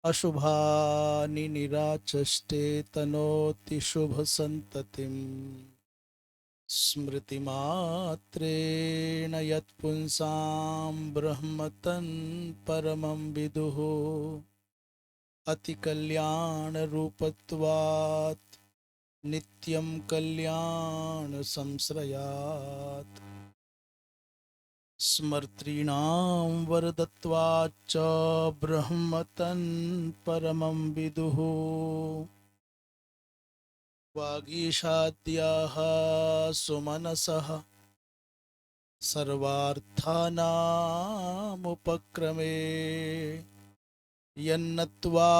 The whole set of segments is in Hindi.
अशुभानि निराचष्टे तनोति शुभ संततिम् स्मृतिमात्रेण यत्पुंसां ब्रह्मतन् परमं विदुः अतिकल्याणरूपत्वात् नित्यं कल्याणसंश्रयात् स्मर्तॄणां वरदत्वाच्च ब्रह्मतन् परमं विदुः वागीशाद्याः सुमनसः सर्वार्थानामुपक्रमे यन्नत्वा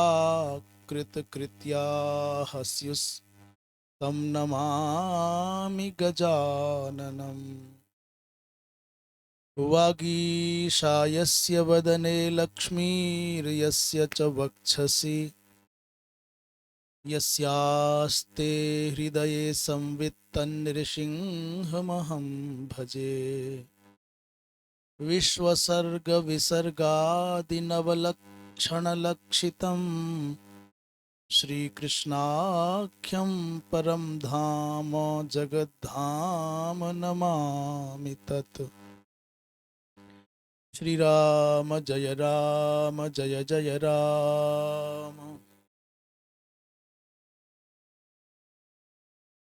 कृतकृत्याः स्युस्तं नमामि गजाननम् वागीशायस्य वदने लक्ष्मीर्यस्य च वक्षसि यस्यास्ते हृदये संवित्तन्नृसिंहमहं भजे विश्वसर्गविसर्गादिनवलक्षणलक्षितं श्रीकृष्णाख्यं परं धाम जगद्धाम नमामि तत्। श्रीराम जय जय राम।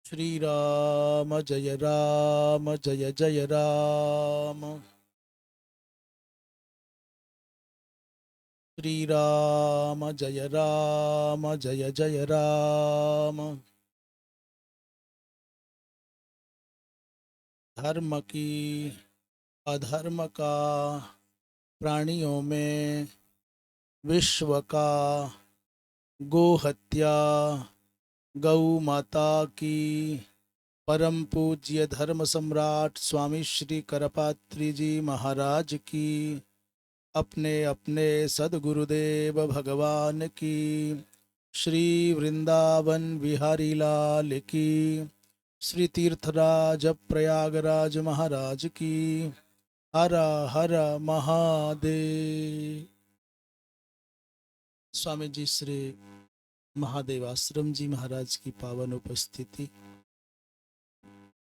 श्रीराम जय जय राम। श्रीराम जय जय राम। धर्म की अधर्म का, प्राणियों में विश्व का, गो हत्या, गौ माता की, परम पूज्य धर्म सम्राट स्वामी श्री करपात्री जी महाराज की, अपने अपने सदगुरुदेव भगवान की, श्री वृंदावन बिहारी लाल की, श्री तीर्थराज प्रयागराज महाराज की, हर हर महादेव। स्वामी जी श्री महादेव आश्रम जी महाराज की पावन उपस्थिति,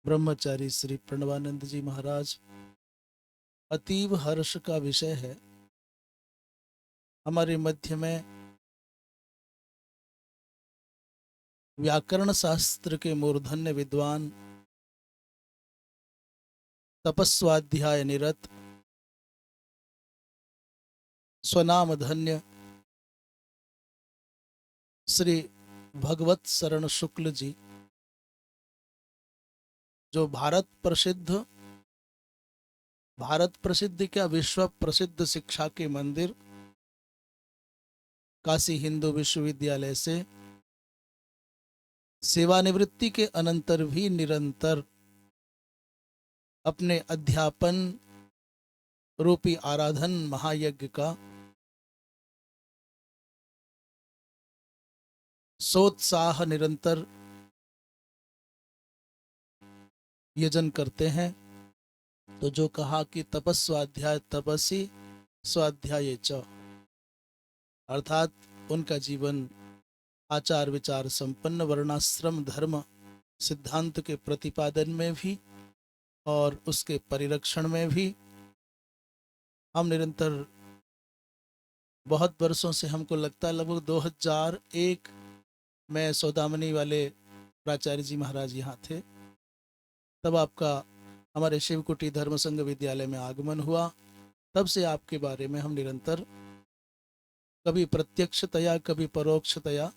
ब्रह्मचारी श्री प्रणवानंद जी महाराज, अतीव हर्ष का विषय है। हमारे मध्य में व्याकरण शास्त्र के मूर्धन्य विद्वान, तपस्वाध्याय निरत, स्वनाम धन्य श्री भगवत शरण शुक्ल जी, जो भारत प्रसिद्ध क्या विश्व प्रसिद्ध शिक्षा के मंदिर काशी हिंदू विश्वविद्यालय से सेवानिवृत्ति के अनंतर भी निरंतर अपने अध्यापन रूपी आराधन महायज्ञ का सोत्साह निरंतर यजन करते हैं। तो जो कहा कि तपस्वाध्याय तपसी स्वाध्याय च, अर्थात उनका जीवन आचार विचार संपन्न, वर्णाश्रम धर्म सिद्धांत के प्रतिपादन में भी और उसके परिरक्षण में भी हम निरंतर बहुत वर्षों से, हमको लगता है लगभग 2001 में सौदामनी वाले प्राचार्य जी महाराज यहाँ थे, तब आपका हमारे शिवकुटी धर्म संघ विद्यालय में आगमन हुआ। तब से आपके बारे में हम निरंतर कभी प्रत्यक्षतया कभी परोक्षतया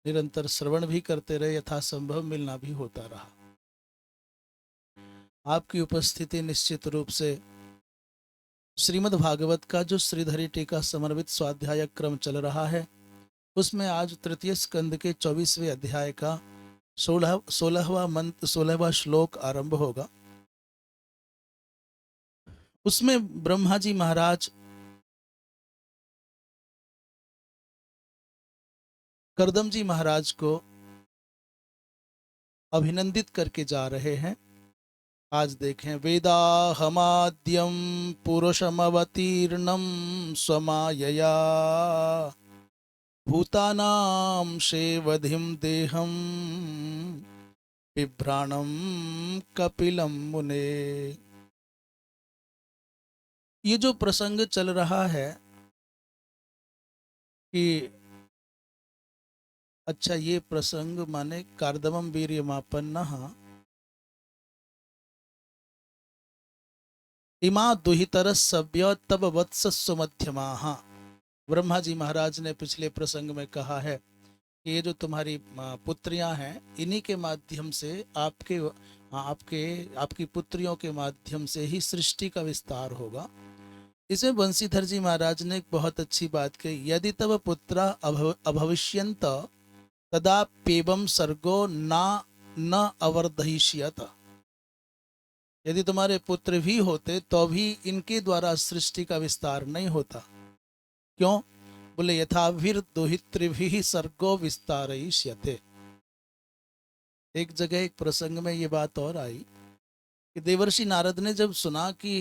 निरंतर श्रवण भी करते रहे, यथासंभव मिलना भी होता रहा। आपकी उपस्थिति निश्चित रूप से श्रीमद् भागवत का जो श्रीधरी टीका समर्पित स्वाध्याय क्रम चल रहा है, उसमें आज तृतीय स्कंद के 24वें अध्याय का 16वां श्लोक आरंभ होगा। उसमें ब्रह्मा जी महाराज करदम जी महाराज को अभिनंदित करके जा रहे हैं। आज देखें, वेदाहमाद्यं पुरुषमवतीर्णं स्वमायया भूतानां शेवधिं देहं बिभ्राणं कपिलं मुने। ये जो प्रसंग चल रहा है कि अच्छा, ये प्रसंग माने कार्दमम वीर्यमापन्नः इमा दुहितरसव्य तब वत्सस्व मध्यमाः। ब्रह्मा जी महाराज ने पिछले प्रसंग में कहा है कि ये जो तुम्हारी पुत्रियां हैं, इन्हीं के माध्यम से आपकी पुत्रियों के माध्यम से ही सृष्टि का विस्तार होगा। इसमें बंशीधर जी महाराज ने एक बहुत अच्छी बात कही, यदि तब पुत्रा अभविष्यंत तदा पेबम सर्गो ना न अवर्धयिष्यत। यदि तुम्हारे पुत्र भी होते तो भी इनके द्वारा सृष्टि का विस्तार नहीं होता। क्यों? बोले यथाभिर दोहित्रिभिः सर्गो विस्तारयिष्यते। एक जगह एक प्रसंग में ये बात और आई कि देवर्षि नारद ने जब सुना कि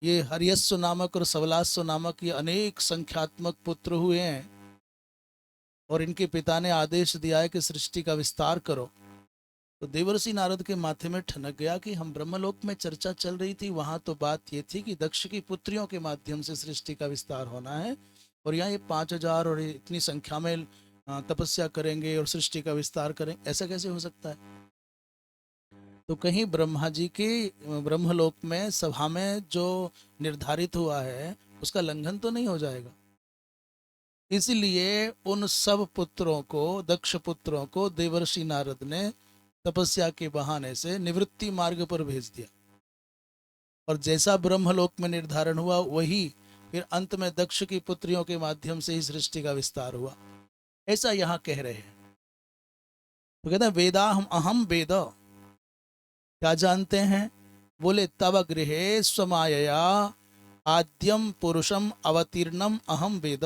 ये हरियस्व नामक और सवलास्व नामक ये अनेक संख्यात्मक पुत्र हुए हैं और इनके पिता ने आदेश दिया है कि सृष्टि का विस्तार करो, तो देवर्षि नारद के माथे में ठनक गया कि हम ब्रह्मलोक में चर्चा चल रही थी, वहां तो बात ये थी कि दक्ष की पुत्रियों के माध्यम से सृष्टि का विस्तार होना है, और यहाँ ये 5000 और इतनी संख्या में तपस्या करेंगे और सृष्टि का विस्तार करेंगे, ऐसा कैसे हो सकता है? तो कहीं ब्रह्मा जी के ब्रह्मलोक में सभा में जो निर्धारित हुआ है उसका लंघन तो नहीं हो जाएगा? इसलिए उन सब पुत्रों को, दक्ष पुत्रों को देवर्षि नारद ने तपस्या के बहाने से निवृत्ति मार्ग पर भेज दिया, और जैसा ब्रह्मलोक में निर्धारण हुआ वही फिर अंत में दक्ष की पुत्रियों के माध्यम से ही सृष्टि का विस्तार हुआ, ऐसा यहाँ कह रहे हैं। तो कहते हैं वेदा हम अहम वेद, क्या जानते हैं? बोले तव गृहे स्वमायया आद्यम पुरुषम अवतीर्णम अहम वेद।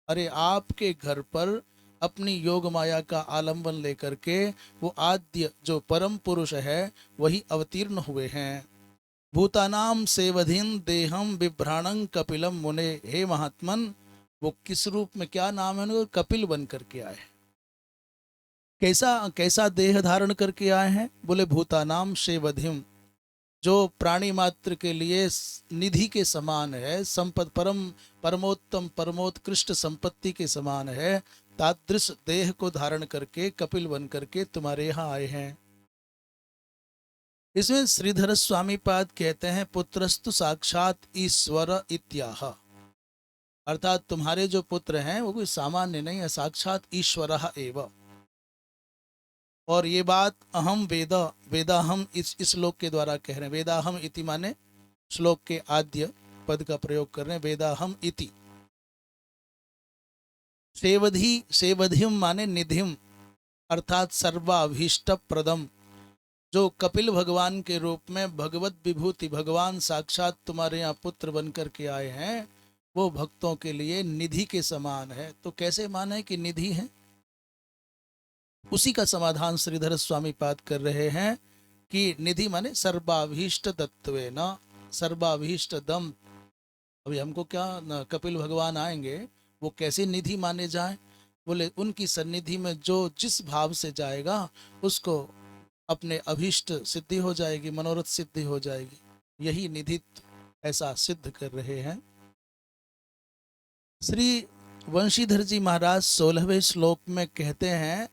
अरे आपके घर पर अपनी योग माया का आलंबन लेकर के वो आद्य जो परम पुरुष है वही अवतीर्ण हुए हैं। भूतानाम सेवधिन देहम बिभ्राणं कपिलम मुने। हे महात्मन, वो किस रूप में, क्या नाम है उनका? कपिल बन करके आए। कैसा कैसा देह धारण करके आए हैं? बोले भूतानाम शेवधिम, जो प्राणी मात्र के लिए निधि के समान है, संपद परम परमोत्तम परमोत्कृष्ट संपत्ति के समान है, तादृश देह को धारण करके कपिल बन करके तुम्हारे यहाँ आए हैं। इसमें श्रीधर स्वामी पाद कहते हैं पुत्रस्तु साक्षात ईश्वर इत्याह, अर्थात तुम्हारे जो पुत्र हैं वो कोई सामान्य नहीं है, साक्षात ईश्वर एव। और ये बात अहम वेद, वेदाहम इस श्लोक के द्वारा कह रहे हैं। वेदाहम इति माने श्लोक के आद्य पद का प्रयोग कर रहे हैं, वेदाहम इति। सेवधि, सेवधिम माने निधिम, अर्थात सर्वाभीष्ट प्रदम, जो कपिल भगवान के रूप में भगवत विभूति भगवान साक्षात तुम्हारे यहाँ पुत्र बन करके आए हैं, वो भक्तों के लिए निधि के समान है। तो कैसे माने कि निधि है? उसी का समाधान श्रीधर स्वामी पाद कर रहे हैं कि निधि माने सर्वाभीष्ट दत्वे न, सर्वाभीष्ट दम। अभी हमको क्या न, कपिल भगवान आएंगे, वो कैसे निधि माने जाए? बोले उनकी सन्निधि में जो जिस भाव से जाएगा उसको अपने अभीष्ट सिद्धि हो जाएगी, मनोरथ सिद्धि हो जाएगी। यही निधि ऐसा सिद्ध कर रहे हैं। श्री वंशीधर जी महाराज 16वें श्लोक में कहते हैं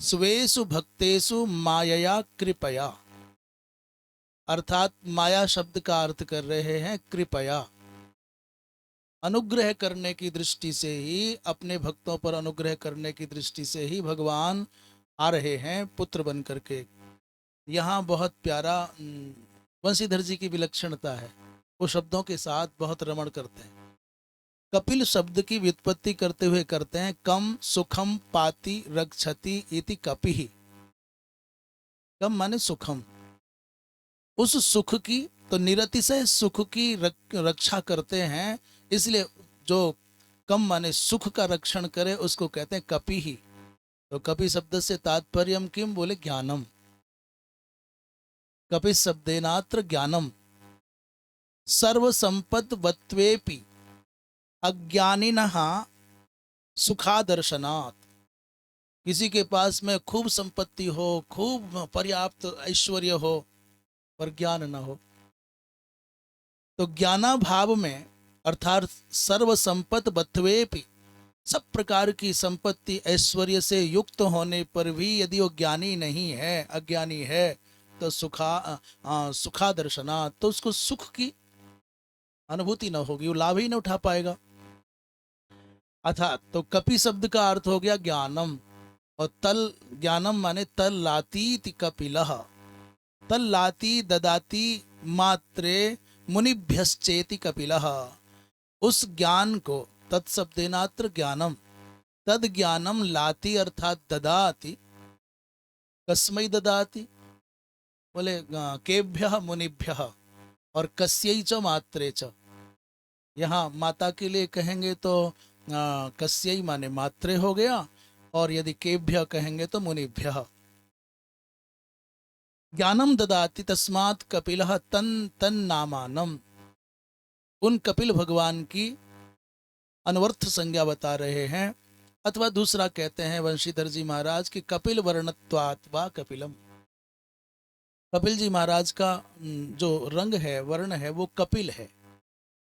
स्वेषु भक्तेषु मायया कृपया, अर्थात माया शब्द का अर्थ कर रहे हैं कृपया। अनुग्रह करने की दृष्टि से ही, अपने भक्तों पर अनुग्रह करने की दृष्टि से ही भगवान आ रहे हैं पुत्र बन करके। यहाँ बहुत प्यारा वंशीधर जी की विलक्षणता है, वो शब्दों के साथ बहुत रमण करते हैं। कपिल शब्द की व्युत्पत्ति करते हुए करते हैं कम सुखम पाति रक्षति इति कपिहि। कम माने सुखम, उस सुख की, तो निरतिशय सुख की रक्षा करते हैं, इसलिए जो कम माने सुख का रक्षण करे उसको कहते हैं कपि ही। तो कपि शब्द से तात्पर्य किम? बोले ज्ञानम। कपि शब्देनात्र ज्ञानम। सर्व संपद वत्वेपि अज्ञानिनः सुखादर्शनात्, किसी के पास में खूब संपत्ति हो, खूब पर्याप्त ऐश्वर्य हो, पर ज्ञान न हो, तो ज्ञानाभाव में अर्थात सर्व संपत बत्वेपि, सब प्रकार की संपत्ति ऐश्वर्य से युक्त होने पर भी यदि वो ज्ञानी नहीं है, अज्ञानी है, तो सुखा दर्शना, तो उसको सुख की अनुभूति न होगी, वो लाभ ही न उठा पाएगा। अर्थात तो कपि शब्द का अर्थ हो गया ज्ञानम, और तल, ज्ञानम माने तल लाती कपिलः, तल लाती ददाती मात्रे मुनिभ्यश्चेति कपिलः, उस ज्ञान को, तत्शब्देनात्र ज्ञानम, तद ज्ञानम लाती अर्थात ददाति, कस्मै ददाति, बोले केभ्यः मुनिभ्यः, और कस्यै च मात्रे च, यहाँ माता के लिए कहेंगे तो कस्यै माने मात्रे हो गया, और यदि केभ्य कहेंगे तो मुनिभ्यः। ज्ञानम ददाति तस्मात् कपिलः तन तन नामानम, उन कपिल भगवान की अनवर्थ संज्ञा बता रहे हैं। अथवा दूसरा कहते हैं वंशीधर जी महाराज की कपिल वर्णत्वात् वा कपिलम, कपिल जी महाराज का जो रंग है, वर्ण है, वो कपिल है।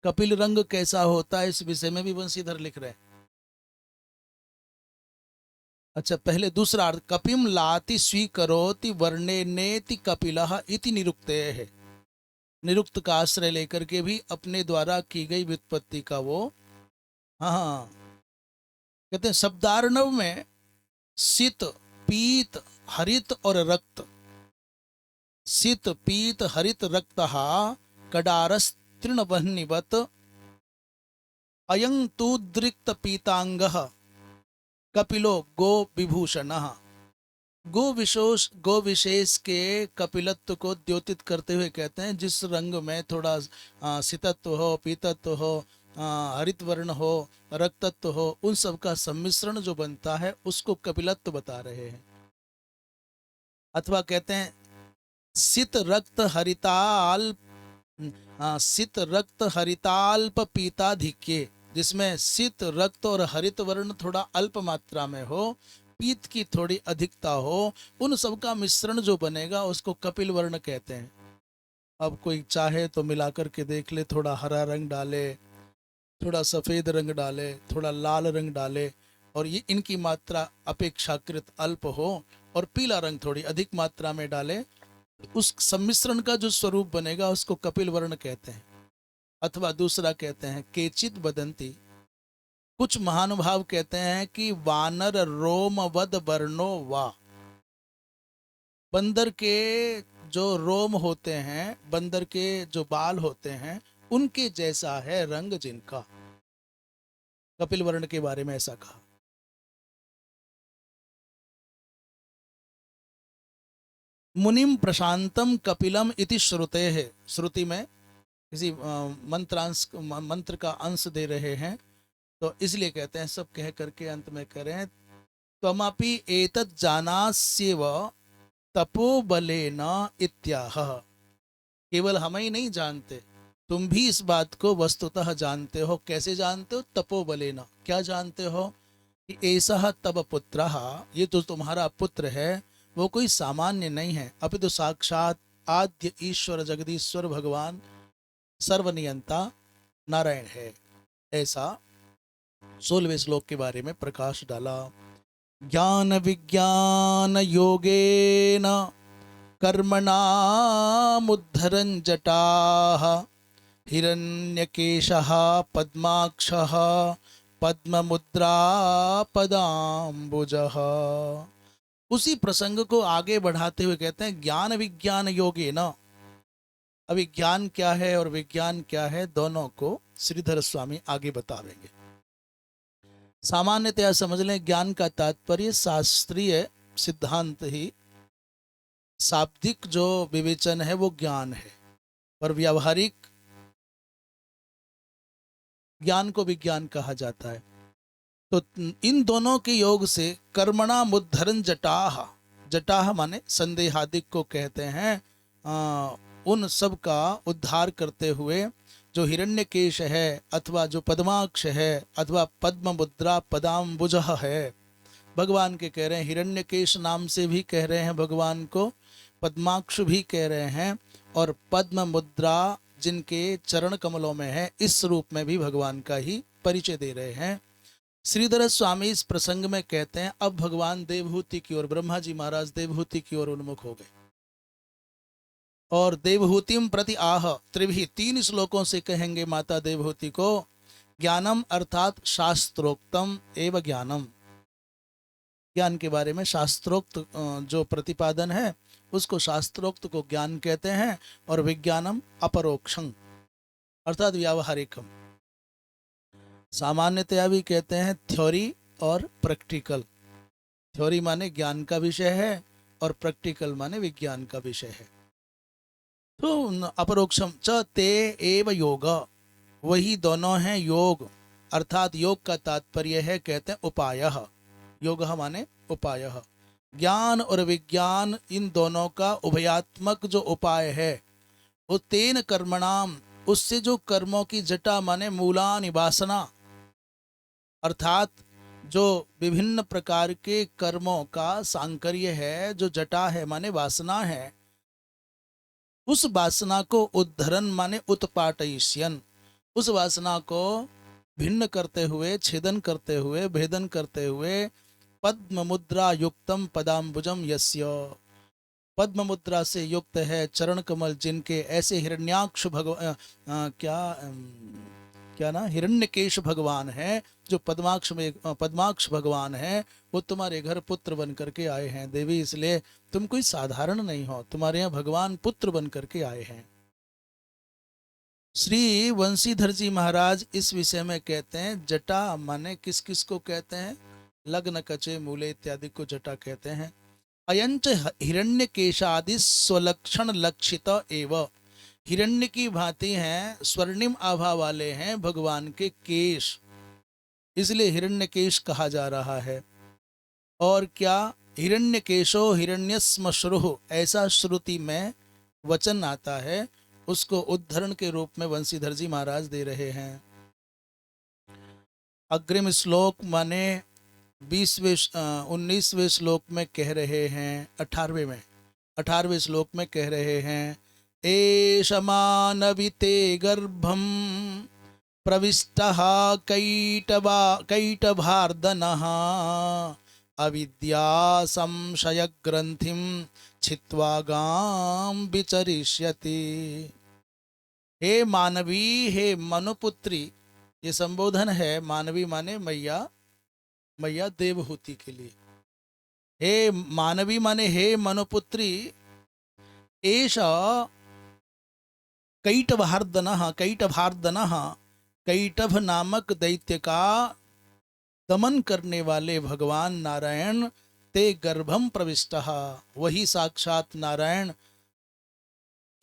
कपिल रंग कैसा होता है इस विषय में भी वंशीधर लिख रहे हैं। अच्छा, पहले दूसरा अर्थ, कपिम लाति स्वीकरोति वर्णे नेति कपिलः इति निरुक्ते है, निरुक्त का आश्रय लेकर के भी अपने द्वारा की गई व्युत्पत्ति का वो, हाँ, कहते हैं शब्दार्णव में शीत, पीत, हरित और रक्त, शीत पीत हरित रक्त कडारस तृणवह्निवत, अयं तूद्रिक्त पीतांगः कपिलो गो विभूषण, गो विशेष के कपिलत्व को द्योतित करते हुए कहते हैं जिस रंग में थोड़ा शीतत्व हो, पीतत्व हो, हरित वर्ण हो, रक्तत्व हो, उन सब का सम्मिश्रण जो बनता है उसको कपिलत्व बता रहे हैं। अथवा कहते हैं शीत रक्त हरिताल्प, शीत रक्त हरिताल्प पीताधिक्य, जिसमें शीत रक्त और हरित वर्ण थोड़ा अल्प मात्रा में हो, पीत की थोड़ी अधिकता हो, उन सब का मिश्रण जो बनेगा उसको कपिल वर्ण कहते हैं। अब कोई चाहे तो मिलाकर के देख ले, थोड़ा हरा रंग डाले, थोड़ा सफेद रंग डाले, थोड़ा लाल रंग डाले, और ये इनकी मात्रा अपेक्षाकृत अल्प हो, और पीला रंग थोड़ी अधिक मात्रा में डाले, उस सम्मिश्रण का जो स्वरूप बनेगा उसको कपिल वर्ण कहते हैं। अथवा दूसरा कहते हैं केचित बदंती, कुछ महानुभाव कहते हैं कि वानर रोम वद वर्णो वा, बंदर के जो रोम होते हैं, बंदर के जो बाल होते हैं, उनके जैसा है रंग जिनका, कपिल वर्ण के बारे में ऐसा कहा। मुनिम प्रशांतम कपिलम इति श्रुते है, श्रुति में किसी मंत्र का अंश दे रहे हैं, तो इसलिए कहते हैं, सब कह करके अंत में करें, त्वमपि एतत् जानास्येव तपोबलेन इत्याह, केवल हम ही नहीं जानते, तुम भी इस बात को वस्तुतः जानते हो। कैसे जानते हो? तपोबलेन, क्या जानते हो कि ऐसा तब पुत्र, ये तो तुम्हारा पुत्र है, वो कोई सामान्य नहीं है, अभी तो साक्षात आद्य ईश्वर जगदीश्वर भगवान सर्वनियंता नारायण है। ऐसा 16वें श्लोक के बारे में प्रकाश डाला। ज्ञान विज्ञान योगेन कर्मणामुद्धरन् जटाः हिरण्यकेशः पद्माक्षः पद्ममुद्रा पदाम्बुजः। उसी प्रसंग को आगे बढ़ाते हुए कहते हैं ज्ञान विज्ञान योगेन। अभी ज्ञान क्या है और विज्ञान क्या है, दोनों को श्रीधर स्वामी आगे बतावेंगे। सामान्यतया समझ लें, ज्ञान का तात्पर्य शास्त्रीय सिद्धांत ही, शाब्दिक जो विवेचन है वो ज्ञान है, पर व्यावहारिक ज्ञान को विज्ञान कहा जाता है। तो इन दोनों के योग से कर्मणा मुद्धरन जटाह, जटाह माने संदेहादिक को कहते हैं, उन सब का उद्धार करते हुए जो हिरण्यकेश है अथवा जो पद्माक्ष है अथवा पद्म मुद्रा पदाम्बुज है, भगवान के कह रहे हैं, हिरण्यकेश नाम से भी कह रहे हैं भगवान को, पद्माक्ष भी कह रहे हैं, और पद्म मुद्रा जिनके चरण कमलों में है, इस रूप में भी भगवान का ही परिचय दे रहे हैं। श्रीधर स्वामी इस प्रसंग में कहते हैं अब भगवान देवहूति की ओर, ब्रह्मा जी महाराज देवहूति की ओर उन्मुख हो गए और देवहूतिम प्रति आह त्रिभी, 3 श्लोकों से कहेंगे माता देवहूति को, ज्ञानम अर्थात शास्त्रोक्तम एवं ज्ञानम, ज्ञान के बारे में शास्त्रोक्त जो प्रतिपादन है उसको शास्त्रोक्त को ज्ञान कहते हैं, और विज्ञानम अपरोक्षम अर्थात व्यावहारिकम, सामान्यतया भी कहते हैं थ्योरी और प्रैक्टिकल। थ्योरी माने ज्ञान का विषय है और प्रैक्टिकल माने विज्ञान का विषय है। तो अपरोक्षम च ते एव योग, वही दोनों हैं योग, अर्थात योग का तात्पर्य है कहते हैं उपायः, योग माने उपायः, ज्ञान और विज्ञान इन दोनों का उभयात्मक जो उपाय है वो तेन कर्मणाम, उससे जो कर्मों की जटा माने मूलानि वासना, अर्थात जो विभिन्न प्रकार के कर्मों का सांकर्य है, जो जटा है माने वासना है, उस वासना को उद्धरण माने उत्पाटयिष्यन्, उस वासना को भिन्न करते हुए, छेदन करते हुए, भेदन करते हुए, पद्म मुद्रा युक्तम पदाम्बुजम यस्य, पद्म मुद्रा से युक्त है चरण कमल जिनके, ऐसे हिरण्याक्ष क्या ना हिरण्यकेश भगवान है, जो पद्माक्ष भगवान है, वो तुम्हारे घर पुत्र बन करके आए हैं देवी, इसलिए तुम कोई साधारण नहीं हो, तुम्हारे यहाँ भगवान पुत्र बन करके आए हैं। श्री वंशीधर जी महाराज इस विषय में कहते हैं, जटा माने किस किस को कहते हैं, लग्न कचे मूले इत्यादि को जटा कहते हैं। अयंच हिरण्यकेशादि स्वलक्षण लक्षित एव, हिरण्य की भांति हैं, स्वर्णिम आभा वाले हैं भगवान के केश, इसलिए हिरण्यकेश कहा जा रहा है। और क्या, हिरण्यकेशो हिरण्यश्मश्रुः, ऐसा श्रुति में वचन आता है, उसको उद्धरण के रूप में वंशीधर जी महाराज दे रहे हैं। अग्रिम श्लोक माने 19वें श्लोक में कह रहे हैं, 18वें श्लोक में कह रहे हैं, एष मानविते गर्भम प्रविष्टः कैटभार्दनः अविद्या संशय ग्रंथिम छित्वा गाम विचरिष्यति। हे मानवी, हे मनुपुत्री, ये संबोधन है मानवी माने मैया, मैया देवहूति के लिए। हे मानवी माने हे मनुपुत्री, एष कैटभार्दनः, कैटभ नामक दैत्य का दमन करने वाले भगवान नारायण, ते गर्भम प्रविष्टः, वही साक्षात नारायण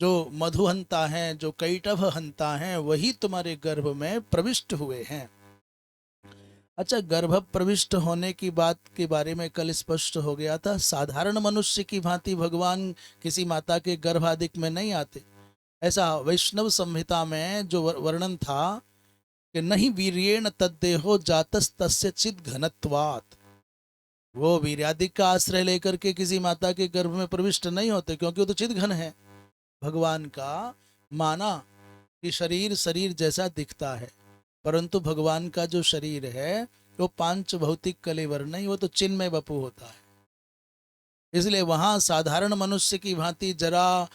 जो मधुहंता हैं, जो कैटभ हंता हैं, वही तुम्हारे गर्भ में प्रविष्ट हुए हैं। अच्छा, गर्भ प्रविष्ट होने की बात के बारे में कल स्पष्ट हो गया था, साधारण मनुष्य की भांति भगवान किसी माता के गर्भादिक में नहीं आते। ऐसा वैष्णव संहिता में जो वर्णन था कि नहीं वीर्येण तद्देहो जातस्तस्य चिद घनत्वात्, वो वीर्यादिक का आश्रय लेकर के किसी माता के गर्भ में प्रविष्ट नहीं होते, क्योंकि वो तो चिद घन है। भगवान का माना कि शरीर जैसा दिखता है, परंतु भगवान का जो शरीर है वो 5 भौतिक कलेवर नहीं, वो तो चिन्मय वपु होता है। इसलिए वहाँ साधारण मनुष्य की भांति जरा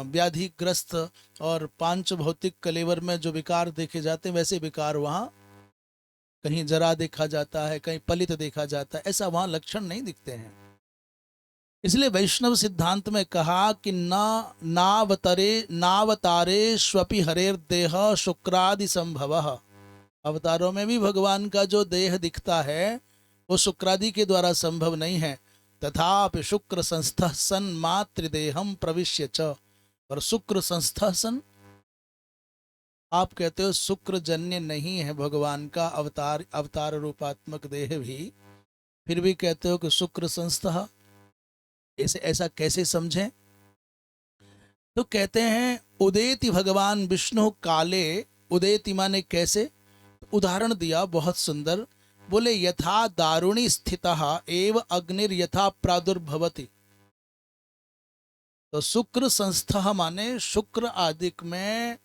व्याधिग्रस्त और 5 भौतिक कलेवर में जो विकार देखे जाते हैं, वैसे विकार वहाँ कहीं जरा देखा जाता है, कहीं पलित देखा जाता है, ऐसा वहाँ लक्षण नहीं दिखते हैं। इसलिए वैष्णव सिद्धांत में कहा कि नावतारे स्वपि हरेर देह शुक्रादि संभवः, अवतारों में भी भगवान का जो देह दिखता है वो शुक्रादि के द्वारा संभव नहीं है। तथापि शुक्र संस्थः सन मातृदेहम प्रविश्य च, और शुक्र संस्थः सन, आप कहते हो शुक्र जन्य नहीं है भगवान का अवतार रूपात्मक देह भी, फिर भी कहते हो कि शुक्र संस्थः, ऐसा कैसे समझें? तो कहते हैं उदेति भगवान विष्णु काले, उदेति माने कैसे, उदाहरण दिया बहुत सुंदर, बोले यथा दारुणी स्थितः एव अग्निर यथा प्रादुर्भवति। तो शुक्र संस्था माने शुक्र आदिक में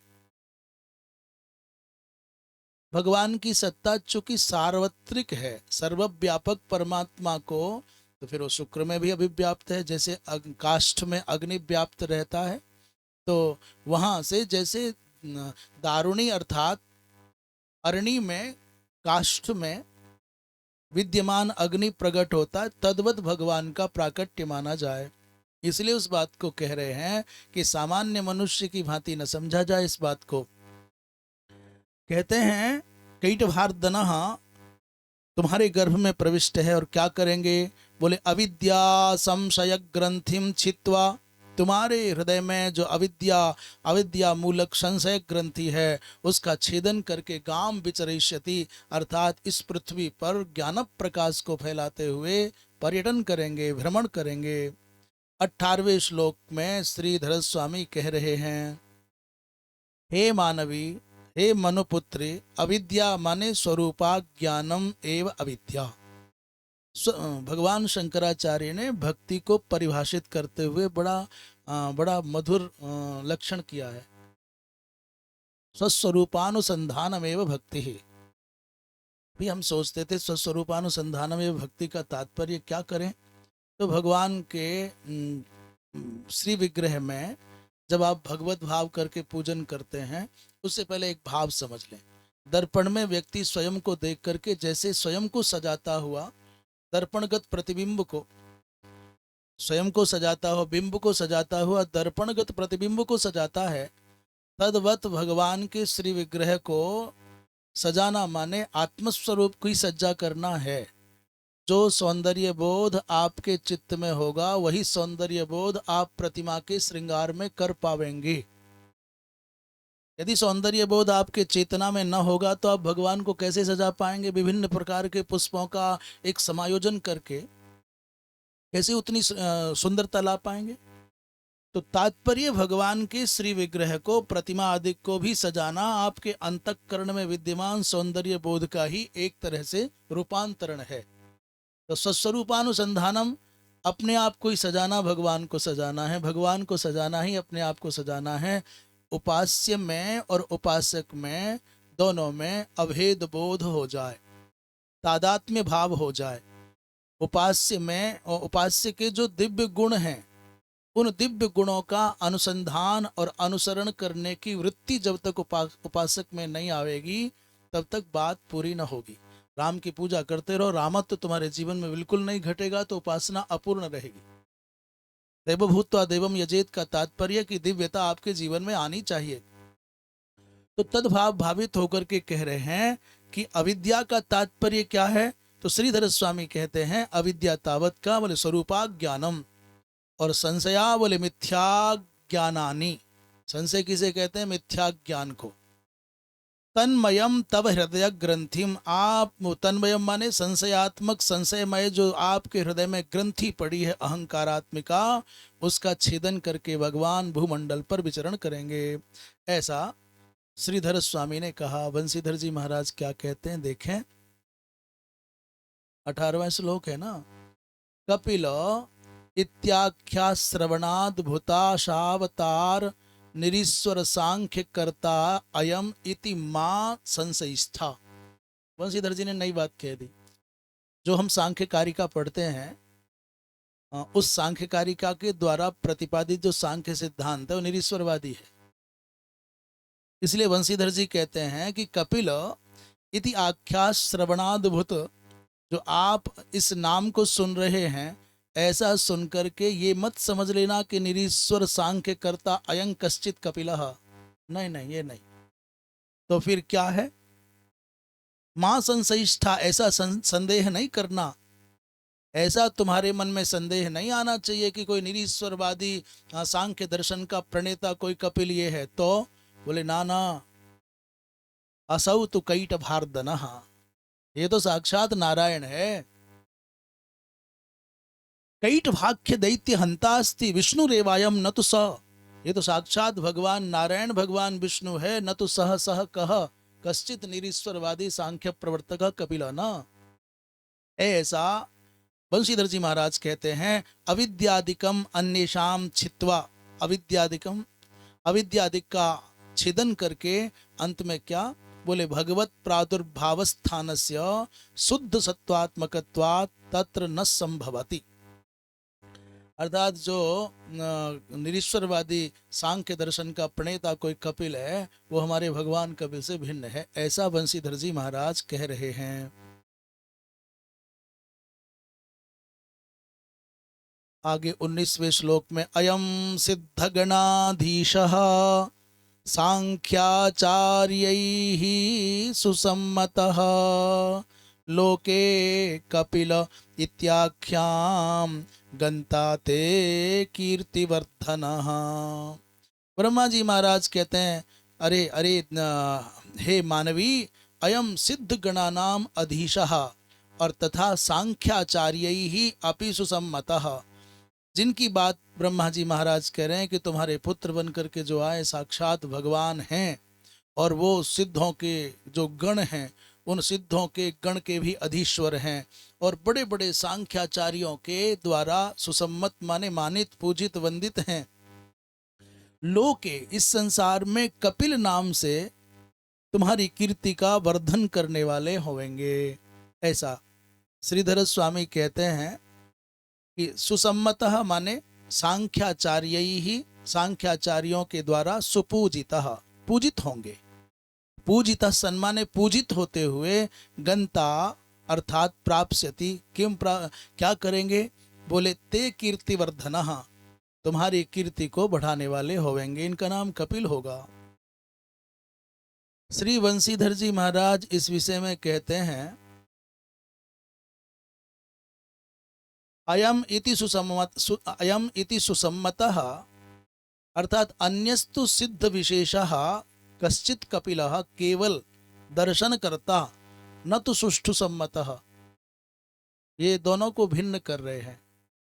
भगवान की सत्ता चूंकि सार्वत्रिक है, सर्वव्यापक परमात्मा को, तो फिर वो शुक्र में भी अभिव्याप्त है। जैसे काष्ठ में अग्नि व्याप्त रहता है, तो वहां से जैसे दारुणी अर्थात अरणि में, काष्ठ में विद्यमान अग्नि प्रकट होता है, तद्वत भगवान का प्राकट्य माना जाए। इसलिए उस बात को कह रहे हैं कि सामान्य मनुष्य की भांति न समझा जाए इस बात को। कहते हैं कीटभार्दनः तुम्हारे गर्भ में प्रविष्ट है और क्या करेंगे, बोले अविद्या संशय ग्रंथिम छित्वा, तुम्हारे हृदय में जो अविद्या मूलक संशय ग्रंथि है उसका छेदन करके गाम विचरिष्यति, अर्थात इस पृथ्वी पर ज्ञान प्रकाश को फैलाते हुए पर्यटन करेंगे, भ्रमण करेंगे। 18वें श्लोक में श्रीधर स्वामी कह रहे हैं, हे मानवी, हे मनुपुत्री, अविद्या माने स्वरूपा ज्ञानम एव अविद्या। भगवान शंकराचार्य ने भक्ति को परिभाषित करते हुए बड़ा मधुर लक्षण किया है। स्वस्वरूपानुसंधानम एव भक्ति ही। भी हम सोचते थे स्वस्वरूपानुसंधानम एव भक्ति का तात्पर्य क्या करें, तो भगवान के श्री विग्रह में जब आप भगवत भाव करके पूजन करते हैं, उससे पहले एक भाव समझ लें। दर्पण में व्यक्ति स्वयं को देख करके जैसे स्वयं को सजाता हुआ, दर्पणगत प्रतिबिंब को, स्वयं को सजाता हुआ, बिंब को सजाता हुआ दर्पणगत प्रतिबिंब को सजाता है, तद्वत भगवान के श्री विग्रह को सजाना माने आत्मस्वरूप की सज्जा करना है। जो सौंदर्य बोध आपके चित्त में होगा वही सौंदर्य बोध आप प्रतिमा के श्रृंगार में कर पावेंगे। यदि सौंदर्य बोध आपके चेतना में न होगा तो आप भगवान को कैसे सजा पाएंगे। विभिन्न प्रकार के पुष्पों का एक समायोजन करके कैसे उतनी सुंदरता ला पाएंगे। तो तात्पर्य भगवान के श्री विग्रह को, प्रतिमा आदि को भी सजाना आपके अंतःकरण में विद्यमान सौंदर्य बोध का ही एक तरह से रूपांतरण है। तो स्वस्वरूपानुसंधानम, अपने आप को ही सजाना, भगवान को सजाना है, भगवान को सजाना ही अपने आप को सजाना है। उपास्य में और उपासक में, दोनों में अभेद बोध हो जाए, तादात्म्य भाव हो जाए। उपास्य में और उपास्य के जो दिव्य गुण हैं, उन दिव्य गुणों का अनुसंधान और अनुसरण करने की वृत्ति जब तक उपासक में नहीं आवेगी तब तक बात पूरी न होगी। राम की पूजा करते रहो, रामत्व तुम्हारे जीवन में बिल्कुल नहीं घटेगा तो उपासना अपूर्ण रहेगी। देवभूत्वा देवम यजेत का तात्पर्य कि दिव्यता आपके जीवन में आनी चाहिए। तो तद्भाव भावित होकर के कह रहे हैं कि अविद्या का तात्पर्य क्या है, तो श्रीधर स्वामी कहते हैं अविद्या तावत का बोले स्वरूपा ज्ञानम, और संशया बोले मिथ्या ज्ञानानि। संशय किसे कहते हैं, मिथ्या ज्ञान को। तन्मयम तव हृदय ग्रंथिम, आप तन्मयम माने संशयात्मक, संशयमय जो आपके हृदय में ग्रंथि पड़ी है अहंकारात्मिका, उसका छेदन करके भगवान भूमंडल पर विचरण करेंगे। ऐसा श्रीधर स्वामी ने कहा। बंसीधर जी महाराज क्या कहते हैं देखें, 18वां श्लोक है ना, कपिल इत्याख्या श्रवणाद भूताशावतार निरीश्वर सांख्य करता अयम इति मां संशयिष्ठा। बंसीधर जी ने नई बात कह दी। जो हम सांख्य कारिका पढ़ते हैं, उस सांख्य कारिका के द्वारा प्रतिपादित जो सांख्य सिद्धांत है वो निरीश्वरवादी है। इसलिए बंसीधर जी कहते हैं कि कपिल इति आख्या श्रवणाद्भुत, जो आप इस नाम को सुन रहे हैं, ऐसा सुनकर के ये मत समझ लेना कि निरीश्वर सांख्य करता अयं कश्चित कपिलः। नहीं नहीं, ये नहीं। तो फिर क्या है, मां संशयिष्ठा, ऐसा संदेह नहीं करना, ऐसा तुम्हारे मन में संदेह नहीं आना चाहिए कि कोई निरीश्वरवादी सांख्य दर्शन का प्रणेता कोई कपिल ये है। तो बोले ना ना, असौ तु कैटभार्दनः, ये तो साक्षात नारायण है। कैटभाख्य दैत्य हंतास्ति विष्णुरेवायम न तु स। ये तो साक्षात भगवान नारायण भगवान विष्णु है, न तो सह सह कह कश्चित निरीश्वरवादी सांख्य प्रवर्तक कपिल न। ऐसा बंशीधर जी महाराज कहते हैं, अविद्यादिकम अन्येषाम छित्वा, अविद्यादिकम, अविद्यादिक का छेदन करके अंत में क्या बोले, भगवत प्रादुर्भाव स्थानस्य शुद्ध सत्वात्मकत्वात् तत्र न संभवति। अर्थात जो निरीश्वरवादी सांख्य दर्शन का प्रणेता कोई कपिल है, वो हमारे भगवान कपिल से भिन्न है, ऐसा बंशीधर जी महाराज कह रहे हैं। आगे 19वें श्लोक में, अयम सिद्धगणाधीशः सांख्याचार्यैः सुसम्मतः लोके कपिल इत्याख्याम गंता ते कीर्तिवर्धनः। ब्रह्मा जी महाराज कहते हैं, अरे अरे हे मानवी, अयम सिद्ध गणानाम अधीशः और तथा सांख्याचार्य ही अपि सुसम्मतः, जिनकी बात ब्रह्मा जी महाराज कह रहे हैं कि तुम्हारे पुत्र बन करके जो आए साक्षात भगवान हैं, और वो सिद्धों के जो गण हैं उन सिद्धों के गण के भी अधीश्वर हैं, और बड़े बड़े सांख्याचार्यों के द्वारा सुसम्मत माने मानित पूजित वंदित हैं। लोके, इस संसार में कपिल नाम से तुम्हारी कीर्ति का वर्धन करने वाले होंगे। ऐसा श्रीधर स्वामी कहते हैं कि सुसम्मतः माने सांख्याचार्य ही, सांख्याचार्यों के द्वारा सुपूजितः, पूजित होंगे। पूजितः सन्माने पूजित होते हुए, गंता अर्थात प्राप्स्यति, क्या करेंगे बोले, ते कीर्तिवर्धनः, तुम्हारी कीर्ति को बढ़ाने वाले होंगे, इनका नाम कपिल होगा। श्री वंशीधर जी महाराज इस विषय में कहते हैं, अयम इति सुसम्मतः अर्थात अन्यस्तु सिद्ध विशेषः कश्चित कपिलः केवल दर्शन करता न तो सुष्ठु सम्मतः। ये दोनों को भिन्न कर रहे हैं।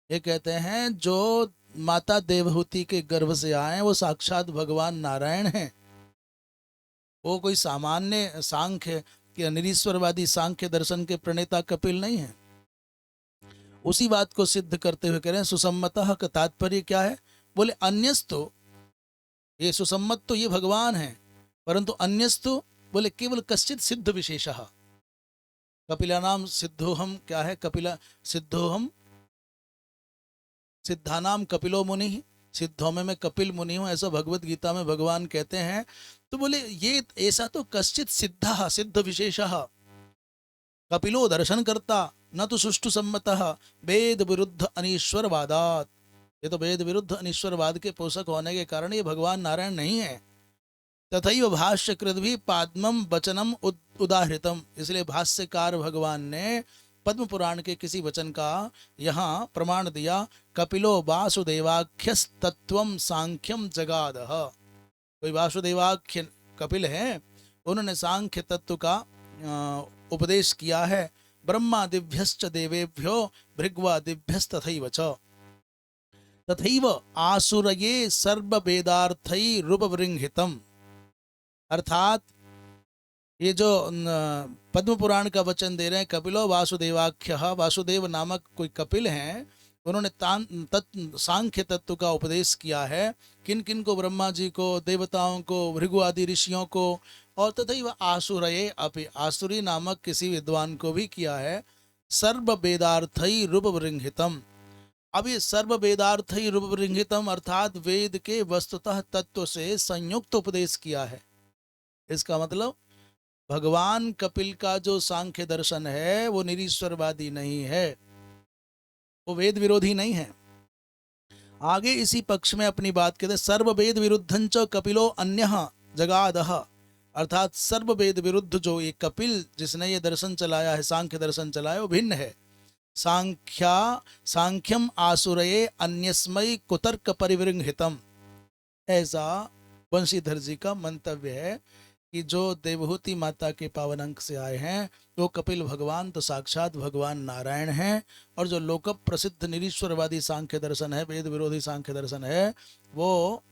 ये कहते हैं जो माता देवहूति के गर्भ से आए वो साक्षात भगवान नारायण हैं, वो कोई सामान्य सांख्य के निरीश्वरवादी सांख्य दर्शन के प्रणेता कपिल नहीं है। उसी बात को सिद्ध करते हुए कह रहे हैं सुसम्मतः का तात्पर्य क्या है बोले, अन्यस्तु, ये सुसम्मत तो ये भगवान है, परंतु अन्यस्तु बोले केवल कश्चित सिद्ध विशेषः, कपिला नाम सिद्धोहम, क्या है कपिला सिद्धोहम, सिद्धानाम कपिलो मुनि, सिद्धों में मैं कपिल मुनि हूं, ऐसा भगवत गीता में भगवान कहते हैं। तो बोले ये ऐसा तो कश्चित सिद्ध, सिद्ध विशेषः कपिलो दर्शन करता न तो सुष्ठु सम्मतः वेद विरुद्ध अनीश्वरवादात, ये तो वेद विरुद्ध अनीश्वरवाद के पोषक होने के कारण ये भगवान नारायण नहीं है। तथैव भाष्यकृत भी पाद्मम वचनम उदाहृतम, इसलिए भाष्यकार भगवान ने पद्म पुराण के किसी वचन का यहाँ प्रमाण दिया, कपिलो वासुदेवाख्यस तत्वम सांख्यम जगादह। कोई वासुदेवाख्य कपिल है, उन्होंने सांख्य तत्व का उपदेश किया है। ब्रह्मादिभ्यश्च देवेभ्यो भृग्वादिभ्यस्तथैव च, तथैव आसुरये सर्ववेदार्थै रूपवृंहितम, अर्थात ये जो पद्म पुराण का वचन दे रहे हैं, कपिलो वासुदेवाख्य, वासुदेव नामक कोई कपिल हैं, उन्होंने सांख्य तत्व का उपदेश किया है। किन किन को, ब्रह्मा जी को, देवताओं को, भृगु आदि ऋषियों को, और तथैव आसुरये अपि, आसुरी नामक किसी विद्वान को भी किया है। सर्व वेदार्थै रूपवृंहितम, अब ये सर्व वेदार्थै रूपवृंहितम अर्थात वेद के वस्तुतः तत्व से संयुक्त उपदेश किया है। इसका मतलब भगवान कपिल का जो सांख्य दर्शन है वो निरीश्वरवादी नहीं है, वो वेद विरोधी नहीं है। आगे इसी पक्ष में अपनी बात कहते, सर्व वेद विरुद्धंच कपिलो अन्यः जगादः, अर्थात सर्व वेद विरुद्ध जो ये कपिल जिसने ये दर्शन चलाया है, सांख्य दर्शन चलाया, वो भिन्न है। सांख्यम आसुरये अन्यस्मै कुतर्क परिवृंहितम, ऐसा बंशीधर जी का मंतव्य है कि जो देवहूति माता के पावन अंक से आए हैं वो कपिल भगवान तो साक्षात भगवान नारायण हैं, और जो लोक प्रसिद्ध निरीश्वरवादी सांख्य दर्शन है, वेद विरोधी सांख्य दर्शन है, वो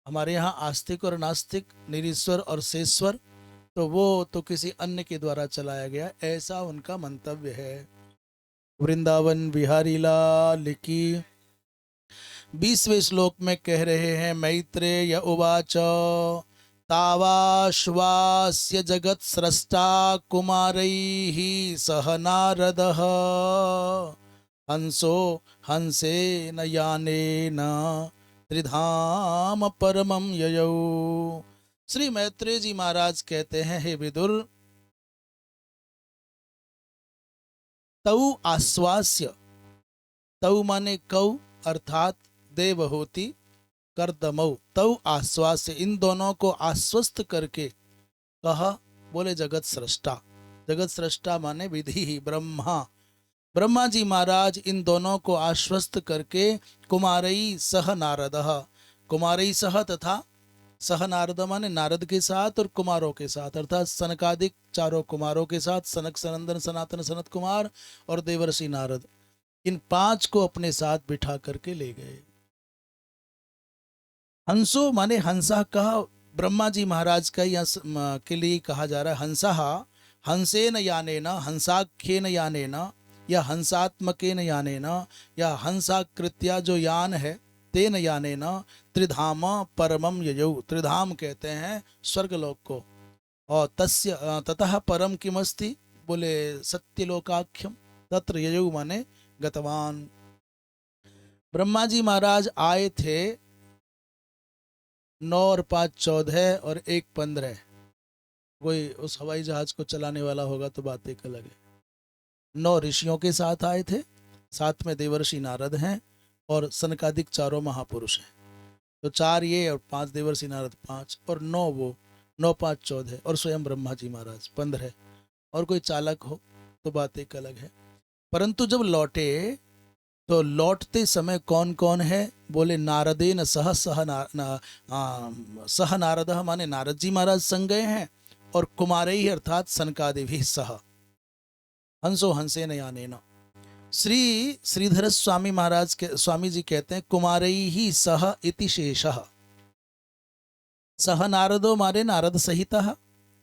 हमारे यहाँ आस्तिक और नास्तिक, निरीश्वर और शेश्वर, तो वो तो किसी अन्य के द्वारा चलाया गया, ऐसा उनका मंतव्य है। वृंदावन बिहारी लाल की। 20वें श्लोक में कह रहे हैं, मैत्रेय उवाच तावाश्वास्य जगत स्रष्टा कुमारैः सह नारदः हंसो हंसेन यानेन त्रिधाम परमं ययौ। श्री मैत्रेय जी महाराज कहते हैं, हे विदुर, तौ आश्वास्य, तौ माने कौ अर्थात देवहूति, करदमौ, तौ आश्वास्य, इन दोनों को आश्वस्त करके, कहा बोले जगत सृष्टा, जगत सृष्टा माने विधि ही ब्रह्मा, ब्रह्मा जी महाराज इन दोनों को आश्वस्त करके, कुमारई सह नारद, कुमारई सह तथा सह नारद माने नारद के साथ और कुमारों के साथ, अर्थात सनकादिक चारों कुमारों के साथ, सनक सनंदन सनातन सनत कुमार और देवर्षि नारद, इन 5 को अपने साथ बिठा करके ले गए। हंसो माने हंसा का, ब्रह्मा जी महाराज का यहाँ के लिए कहा जा रहा है। हंसा हंसेन यानेन, हंसाख्येन यानेन, या हंसात्मकेन यानेन, या हंसाकृत्या जो यान है, तेन यानेन त्रिधाम परमम ययौ, त्रिधाम कहते हैं स्वर्गलोक को, और तस्य ततः परम किमस्ति, बोले सत्यलोकाख्यम, तत्र ययौ माने गतवान। ब्रह्मा जी महाराज आए थे 9 और 5 14 और 1 15, कोई उस हवाई जहाज को चलाने वाला होगा तो बात एक अलग है। 9 ऋषियों के साथ आए थे, साथ में देवर्षि नारद हैं और सनकादिक चारों महापुरुष हैं, तो 4 ये और 5 देवर्षि नारद 5, और 9 वो, 9 5 14 और स्वयं ब्रह्मा जी महाराज 15, और कोई चालक हो तो बात एक अलग है। परंतु जब लौटे तो लौटते समय कौन कौन है, बोले नारदेन सह सह नारद माने नारद जी महाराज संग गए हैं, और कुमारई अर्थात सनकादि भी सह, हंसो हंसे नयानेन। श्री श्रीधर स्वामी महाराज के स्वामी जी कहते हैं, कुमारई ही सह इति शेषः, सह नारदो मारे नारद सहित,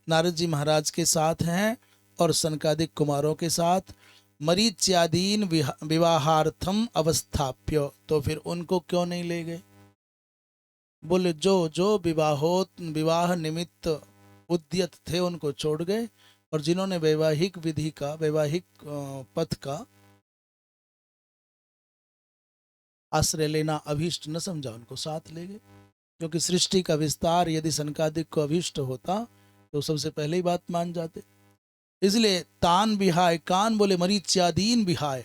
नारद जी महाराज के साथ हैं और सनकादिक कुमारों के साथ, मरीच्यादीन विवाहार्थम अवस्थाप्य, तो फिर उनको क्यों नहीं ले गए, बोले जो जो विवाह निमित्त उद्यत थे उनको छोड़ गए, और जिन्होंने वैवाहिक विधि का, वैवाहिक पथ का आश्रय लेना अभीष्ट न समझा, उनको साथ ले गए, क्योंकि सृष्टि का विस्तार यदि सनकादिक को अभीष्ट होता तो सबसे पहले ही बात मान जाते। इसलिए तान विहाय, कान बोले मरीच्यादीन विहाय,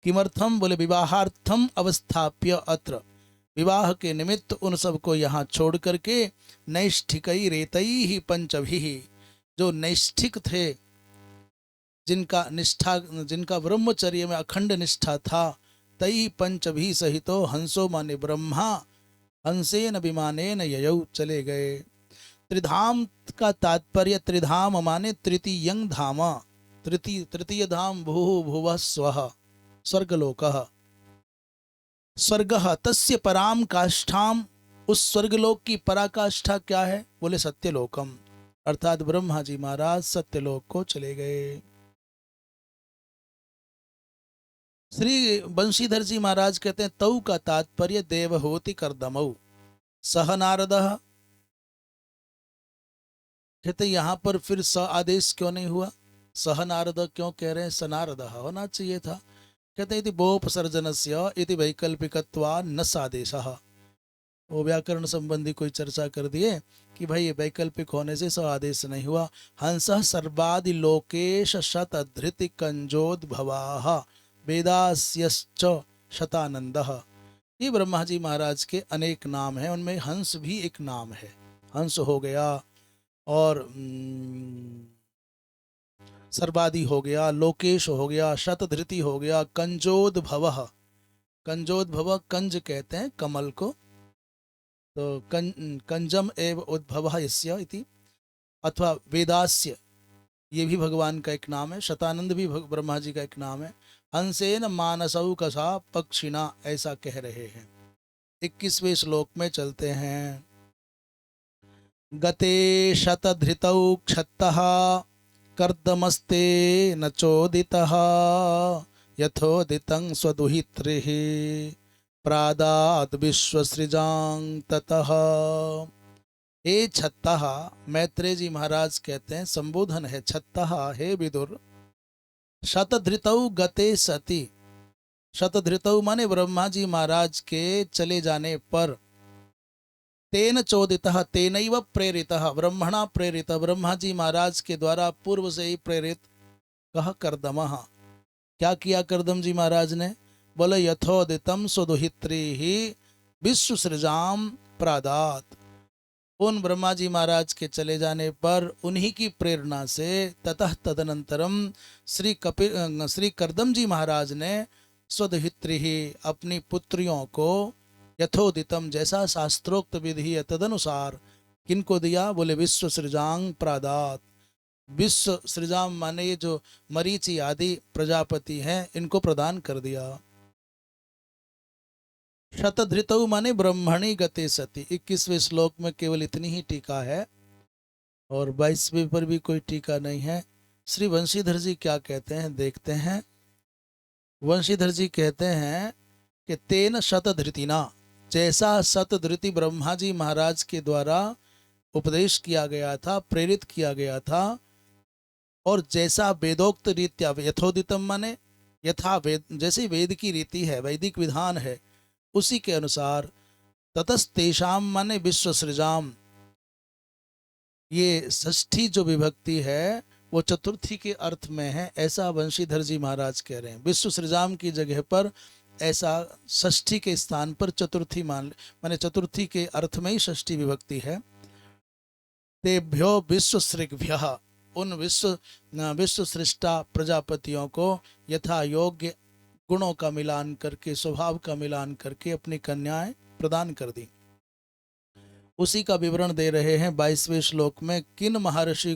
किमर्थम बोले विवाहार्थम अवस्थाप्य अत्र, विवाह के निमित्त उन सबको यहाँ छोड़ करके, नैष्ठिकई रेतई ही पंचभी, जो नैष्ठिक थे, जिनका निष्ठा, जिनका ब्रह्मचर्य में अखंड निष्ठा था, तई पंचभी सहितो हंसो माने ब्रह्मा हंसेन विमानेन ययौ, चले गए। त्रिधाम का तात्पर्य, त्रिधाम माने तृतीयं धाम, तृतीय धाम भू भुवः स्वः स्वर्गलोकः, स्वर्गः तस्य पराम काष्ठाम, उस स्वर्गलोक की पराकाष्ठा क्या है, बोले सत्यलोकम, अर्थात ब्रह्मा जी महाराज सत्यलोक को चले गए। श्री बंशीधर जी महाराज कहते हैं, तौ का तात्पर्य देवहूति करदमऊ सह नारद, कहते यहाँ पर फिर स आदेश क्यों नहीं हुआ, सह नारद क्यों कह रहे हैं, सनारद होना चाहिए था। कहते इति बोपसर्जनस्य इति वैकल्पिकत्वा न सादेशः, वो व्याकरण संबंधी कोई चर्चा कर दिए कि भाई ये वैकल्पिक होने से स आदेश नहीं हुआ। हंस सर्वादि लोकेश शतधृति कंजोद्भवाः वेदास्यश्च शतानंदः, ये ब्रह्मा जी महाराज के अनेक नाम हैं, उनमें हंस भी एक नाम है। हंस हो गया, और सर्वादि हो गया, लोकेश हो गया, शतधृति हो गया, कंजोद्भवः, कंजोद्भव कंज कहते हैं कमल को, तो कंजम एव उद्भवः यस्य इति, अथवा वेदास्य, ये भी भगवान का एक नाम है। शतानंद भी ब्रह्मा जी का एक नाम है। हंसेन मानसौ कसा पक्षिणा, ऐसा कह रहे हैं। 21वें श्लोक में चलते हैं। गते शतधृतौ क्षत्तः कर्दमस्ते न चोदितः यथोदितं स्वदुहित्रिः प्रादाद् विश्वसृजां ततः। हे छत्तः, मैत्रेय जी महाराज कहते हैं, संबोधन है छत्तः, हे विदुर, शतधृतौ गते सति, शतधृतौ माने ब्रह्मा जी महाराज के चले जाने पर, तेन चोदितः तेनैव प्रेरितः, ब्रह्मणा प्रेरित, ब्रह्मा जी महाराज के द्वारा पूर्व से ही प्रेरित, कह कर्दमः, क्या किया कर्दम जी महाराज ने, बोले यथोदितम सुदुहित्री ही विश्व सृजाम प्रादात, उन ब्रह्मा जी महाराज के चले जाने पर उन्हीं की प्रेरणा से ततः तदनंतरम श्री कर्दम जी महाराज ने स्वदहित्री ही अपनी पुत्रियों को यथोदितम जैसा शास्त्रोक्त विधि है तदनुसार किनको दिया, बोले विश्व सृजांग प्रादात, विश्व सृजाम माने ये जो मरीचि आदि प्रजापति हैं इनको प्रदान कर दिया। शतधृतौ माने ब्रह्मणी गते सती, 21वें श्लोक में केवल इतनी ही टीका है और 22वें पर भी कोई टीका नहीं है। श्री वंशीधर जी क्या कहते हैं देखते हैं। वंशीधर जी कहते हैं कि तेन शतधृतिना, जैसा शतधृति ब्रह्मा जी महाराज के द्वारा उपदेश किया गया था, प्रेरित किया गया था, और जैसा वेदोक्त रीत्या, यथोदितम माने यथा वेद, जैसे वेद की रीति है, वैदिक विधान है, उसी के अनुसार ततस्तेषाम माने विश्व सृजाम, ये षष्ठी जो विभक्ति है वो चतुर्थी के अर्थ में है, ऐसा वंशीधर जी महाराज कह रहे हैं। विश्व सृजाम की जगह पर ऐसा षष्ठी के स्थान पर चतुर्थी माने चतुर्थी के अर्थ में ही षष्ठी विभक्ति है। तेभ्यो विश्व सृग्भ्यः, उन विश्व सृष्टा प्रजापतियों को यथा योग्य गुणों का मिलान करके, स्वभाव का मिलान करके अपनी कन्याएं प्रदान कर दी। उसी का विवरण दे रहे हैं 22वें श्लोक में। किन महर्षि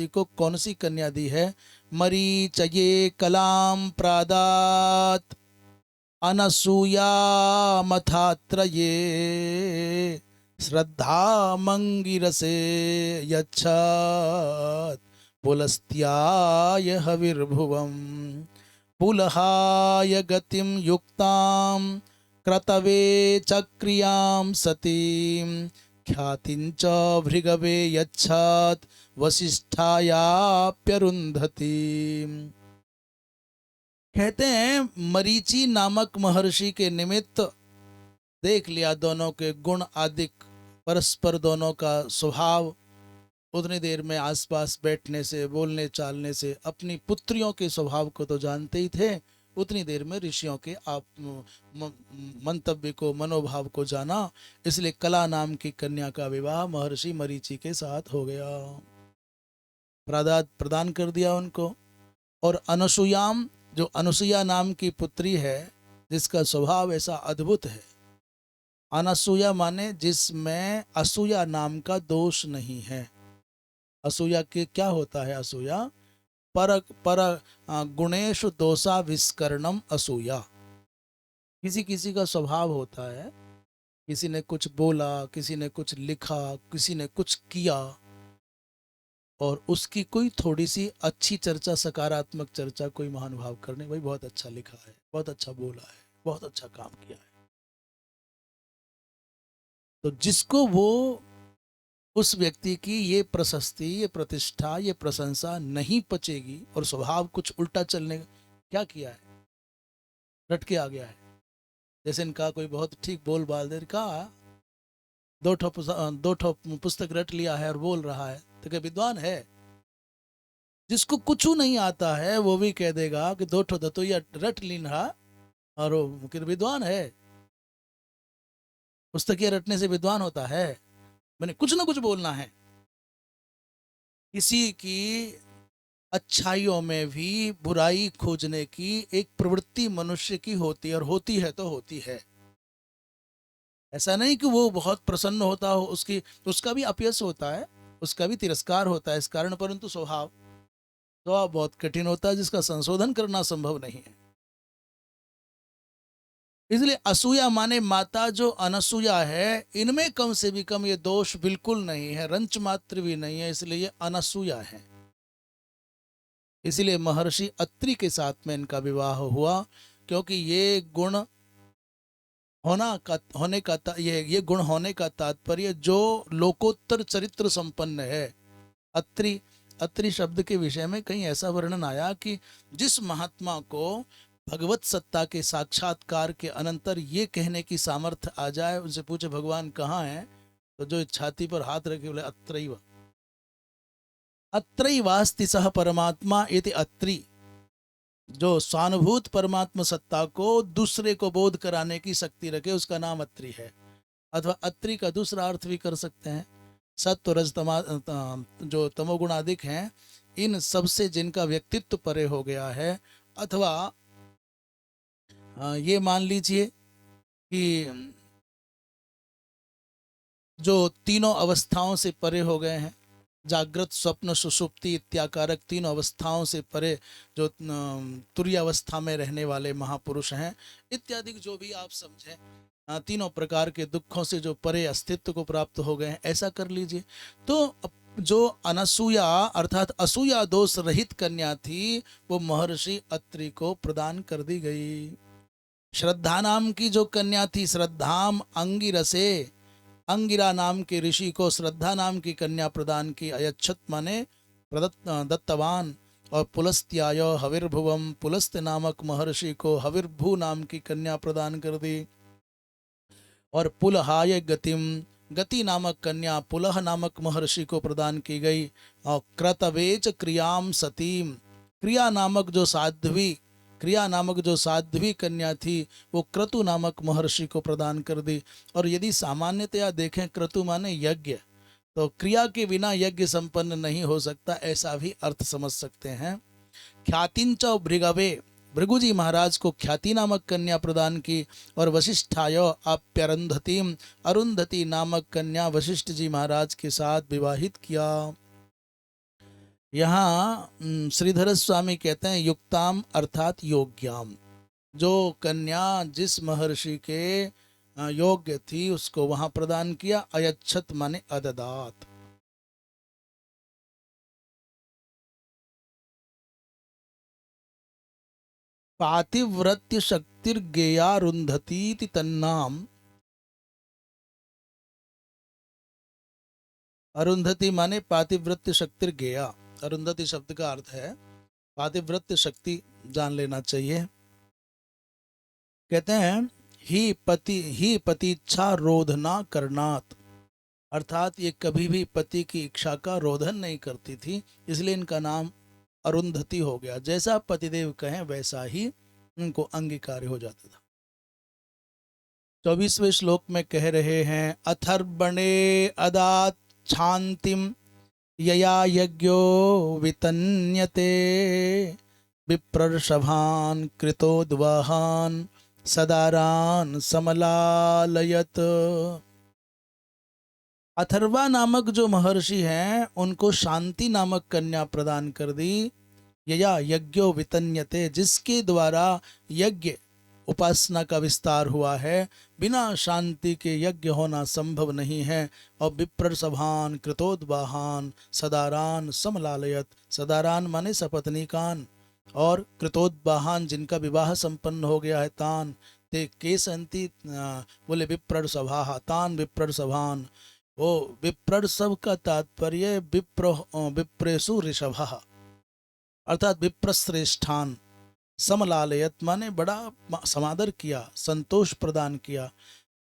को कौन सी कन्या दी है। मरीचये कलाम प्रादात अनसूया मथात्रये श्रद्धा मंगिरसे यच्छत पुलस्त्याय हविर्भुवम् पुलहाय गतिम युक्ताम क्रतवे चक्रियां सतीं ख्यातिंच भृगवे यच्छत वसिष्ठायाप्यरुंधति। कहते हैं मरीचि नामक महर्षि के निमित्त देख लिया दोनों के गुण आदि, परस्पर दोनों का स्वभाव, उतनी देर में आसपास बैठने से, बोलने चालने से अपनी पुत्रियों के स्वभाव को तो जानते ही थे, उतनी देर में ऋषियों के आप मंतव्य को, मनोभाव को जाना। इसलिए कला नाम की कन्या का विवाह महर्षि मरीचि के साथ हो गया, प्रदान कर दिया उनको। और अनसुयाम, जो अनसुया नाम की पुत्री है जिसका स्वभाव ऐसा अद्भुत है, अनसूया माने जिसमें असूया नाम का दोष नहीं है। असूया के क्या होता है, असूया पर गुणेशु दोषा विस्करणम असूया, किसी किसी का स्वभाव होता है, किसी ने कुछ बोला, किसी ने कुछ लिखा, किसी ने कुछ किया, और उसकी कोई थोड़ी सी अच्छी चर्चा, सकारात्मक चर्चा कोई महानुभाव करने, भाई बहुत अच्छा लिखा है, बहुत अच्छा बोला है, बहुत अच्छा काम किया है, तो जिसको वो उस व्यक्ति की ये प्रशस्ति, ये प्रतिष्ठा, ये प्रशंसा नहीं पचेगी और स्वभाव कुछ उल्टा चलने, क्या किया है, रट के आ गया है। जैसे इनका कोई बहुत ठीक बोल बाल दे, कहा दो ठो पुस्तक रट लिया है और बोल रहा है, तो क्या विद्वान है। जिसको कुछ नहीं आता है वो भी कह देगा कि दो ठो दतोइया रट ली रहा, और वो विद्वान है। पुस्तकिया रटने से विद्वान होता है, मैंने कुछ ना कुछ बोलना है। किसी की अच्छाइयों में भी बुराई खोजने की एक प्रवृत्ति मनुष्य की होती है, और होती है तो होती है। ऐसा नहीं कि वो बहुत प्रसन्न होता हो, उसका भी अपयश होता है, उसका भी तिरस्कार होता है इस कारण, परंतु स्वभाव बहुत कठिन होता है जिसका संशोधन करना संभव नहीं है। इसलिए असूया माने माता जो अनसूया है, इनमें कम से भी कम ये दोष बिल्कुल नहीं है, रंच मात्र भी नहीं है, इसलिए ये अनसूया है। इसलिए महर्षि अत्रि के साथ में इनका विवाह हुआ, क्योंकि ये गुण ये गुण होने का तात्पर्य जो लोकोत्तर चरित्र संपन्न है। अत्रि अत्रि शब्द के विषय में कहीं ऐसा वर्णन आया कि जिस महात्मा को भगवत सत्ता के साक्षात्कार के अनंतर ये कहने की सामर्थ्य आ जाए, उनसे पूछे भगवान कहाँ हैं, तो जो छाती पर हाथ रखे बोले अत्रैव अत्रैवास्ति सह परमात्मा इति अत्रि। जो स्वानुभूत परमात्मा सत्ता को दूसरे को बोध कराने की शक्ति रखे, उसका नाम अत्रि है। अथवा अत्रि का दूसरा अर्थ भी कर सकते हैं, सत्व रज जो तमोगुणाधिक हैं, इन सबसे जिनका व्यक्तित्व परे हो गया है। अथवा ये मान लीजिए कि जो तीनों अवस्थाओं से परे हो गए हैं, जागृत स्वप्न सुषुप्ति इत्याकारक तीनों अवस्थाओं से परे, जो तुरीय अवस्था में रहने वाले महापुरुष हैं इत्यादि, जो भी आप समझें, तीनों प्रकार के दुखों से जो परे अस्तित्व को प्राप्त हो गए हैं, ऐसा कर लीजिए। तो जो अनसूया अर्थात असूया दोष रहित कन्या थी, वो महर्षि अत्रि को प्रदान कर दी गई। श्रद्धा नाम की जो कन्या थी, श्रद्धाम अंगिरसे, अंगिरा नाम के ऋषि को श्रद्धा नाम की कन्या प्रदान की। अयच्छत माने दत्तवान। और पुलस्त्याय हविर्भुवम, पुलस्त्य नामक महर्षि को हविर्भु नाम की कन्या प्रदान कर दी। और पुलहाय गतिम, गति नामक कन्या पुलह नामक महर्षि को प्रदान की गई। और क्रतवेच क्रियाम सतीम, क्रिया नामक जो साध्वी कन्या थी, वो क्रतु नामक महर्षि को प्रदान कर दी। और यदि सामान्यतया देखें, क्रतु माने यज्ञ, तो क्रिया के बिना यज्ञ संपन्न नहीं हो सकता, ऐसा भी अर्थ समझ सकते हैं। ख्यातिंच भृगवे, भृगु जी महाराज को ख्याति नामक कन्या प्रदान की। और वशिष्ठाय आप्यरुंधति, अरुंधति नामक कन्या वशिष्ठ जी महाराज के साथ विवाहित किया। यहाँ श्रीधर स्वामी कहते हैं युक्ताम अर्थात योग्याम, जो कन्या जिस महर्षि के योग्य थी उसको वहां प्रदान किया। अयच्छत माने अददात। पातिव्रत्य शक्तिर्गेयारुंधती तन्नाम, अरुंधति माने पातिव्रत्य शक्तिर्गेया। अरुंधति शब्द का अर्थ है पातिव्रत्य शक्ति, जान लेना चाहिए। कहते हैं ही पतिच्छा रोधना करनात, अर्थात ये कभी भी पति की इच्छा का रोधन नहीं करती थी, इसलिए इनका नाम अरुंधति हो गया। जैसा पतिदेव कहें वैसा ही उनको अंगीकार हो जाता था। 24वें श्लोक में कह रहे हैं अथर्वणे अदात शांतिम यया यज्ञो वितन्यते विप्रर्षभान कृतोद्वहान सदारान समलालयत। अथर्वा नामक जो महर्षि हैं, उनको शांति नामक कन्या प्रदान कर दी। यया यज्ञो वितन्यते, जिसके द्वारा यज्ञ उपासना का विस्तार हुआ है, बिना शांति के यज्ञ होना संभव नहीं है। और विप्रसभान कृतोद्वाहान सदारान समलालयत, सदारान माने सपत्नीकान, और कृतोद्वाहान जिनका विवाह संपन्न हो गया है, तान ते केसंति, बोले विप्रसभा तान विप्रसभान। वो विप्रसभ का तात्पर्य विप्रेशु ऋषभ, अर्थात विप्रश्रेष्ठान। समलालयत माने बड़ा समादर किया, संतोष प्रदान किया।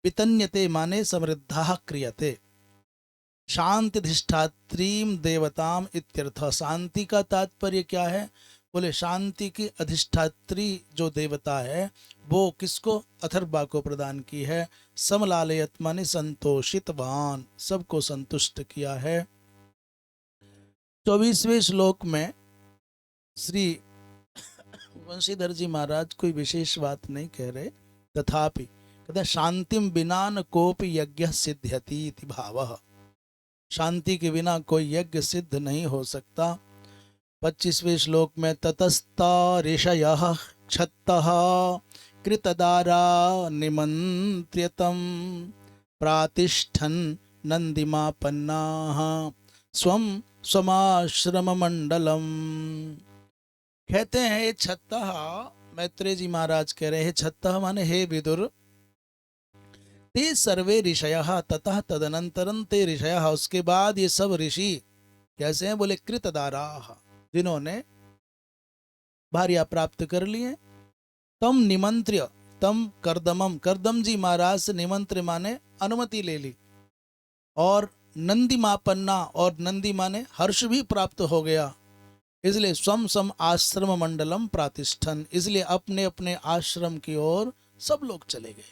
वितन्यते माने समृद्धा क्रियते। शांतिधिष्ठात्रीम देवताम इत्यर्थ। शांति का तात्पर्य क्या है? बोले शांति की अधिष्ठात्री जो देवता है वो किसको? अथर्वा को प्रदान की है। समलालयत माने संतोषितवान, सबको संतुष्ट किया है। 24वें श्लोक में श्री वंशीधर जी महाराज कोई विशेष बात नहीं कह रहे, तथापि कहते शांतिम बिना न कोपि यज्ञ सिद्ध्यति इति भावः। शांति के बिना कोई यज्ञ सिद्ध नहीं हो सकता। 25वें श्लोक में ततस्ता ऋषयः क्षत्तः कृतदारा निमन्त्र्यतं प्रातिष्ठन् नन्दिमापन्नाः स्वं स्वमाश्रममण्डलम्। कहते हैं हे छत्तः, मैत्रेय जी महाराज कह रहे हैं छत्तः माने हे विदुर, ते सर्वे ऋषयः ततः तदनंतरं ते ऋषयः, उसके बाद ये सब ऋषि कैसे हैं? बोले कृतदाराः, जिन्होंने भार्या प्राप्त कर लिए। तम निमंत्र्य तम कर्दमम, कर्दम जी महाराज से निमंत्र माने अनुमति ले ली, और नंदी मापन्ना, और नंदी माने हर्ष भी प्राप्त हो गया। इसलिए स्वम सम आश्रम मंडलम प्रातिष्ठन, इसलिए अपने अपने आश्रम की ओर सब लोग चले गए।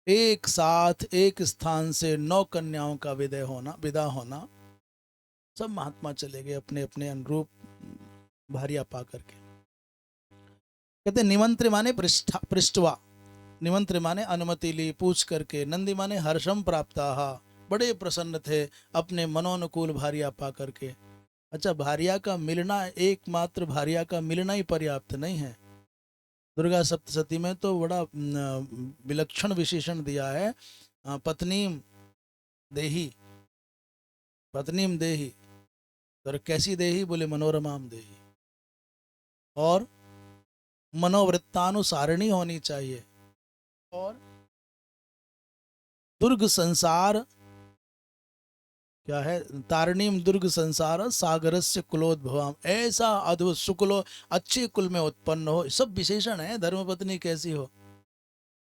एक साथ एक स्थान से 9 कन्याओं का विदा होना, सब महात्मा चले गए अपने अपने अनुरूप भार्या पा करके। कहते निमंत्र माने पृष्ठवा, निमंत्र माने अनुमति ली, पूछ करके। नंदी माने हर्षम प्राप्ताः, बड़े प्रसन्न थे अपने मनोनुकूल भार्या पा करके। अच्छा, भार्या का मिलना, एकमात्र भार्या का मिलना ही पर्याप्त नहीं है। दुर्गा सप्तशती में तो बड़ा विलक्षण विशेषण दिया है, पत्नीम देही, पत्नीम देही। तो कैसी देही? बोले मनोरमाम देही, और मनोवृत्तानुसारिणी होनी चाहिए। और दुर्ग संसार क्या है? तारणीम दुर्ग संसार सागरस्य कुलोद्भवाम, ऐसा अद्भुत सुकुलो, अच्छे कुल में उत्पन्न हो, सब विशेषण है। धर्मपत्नी कैसी हो,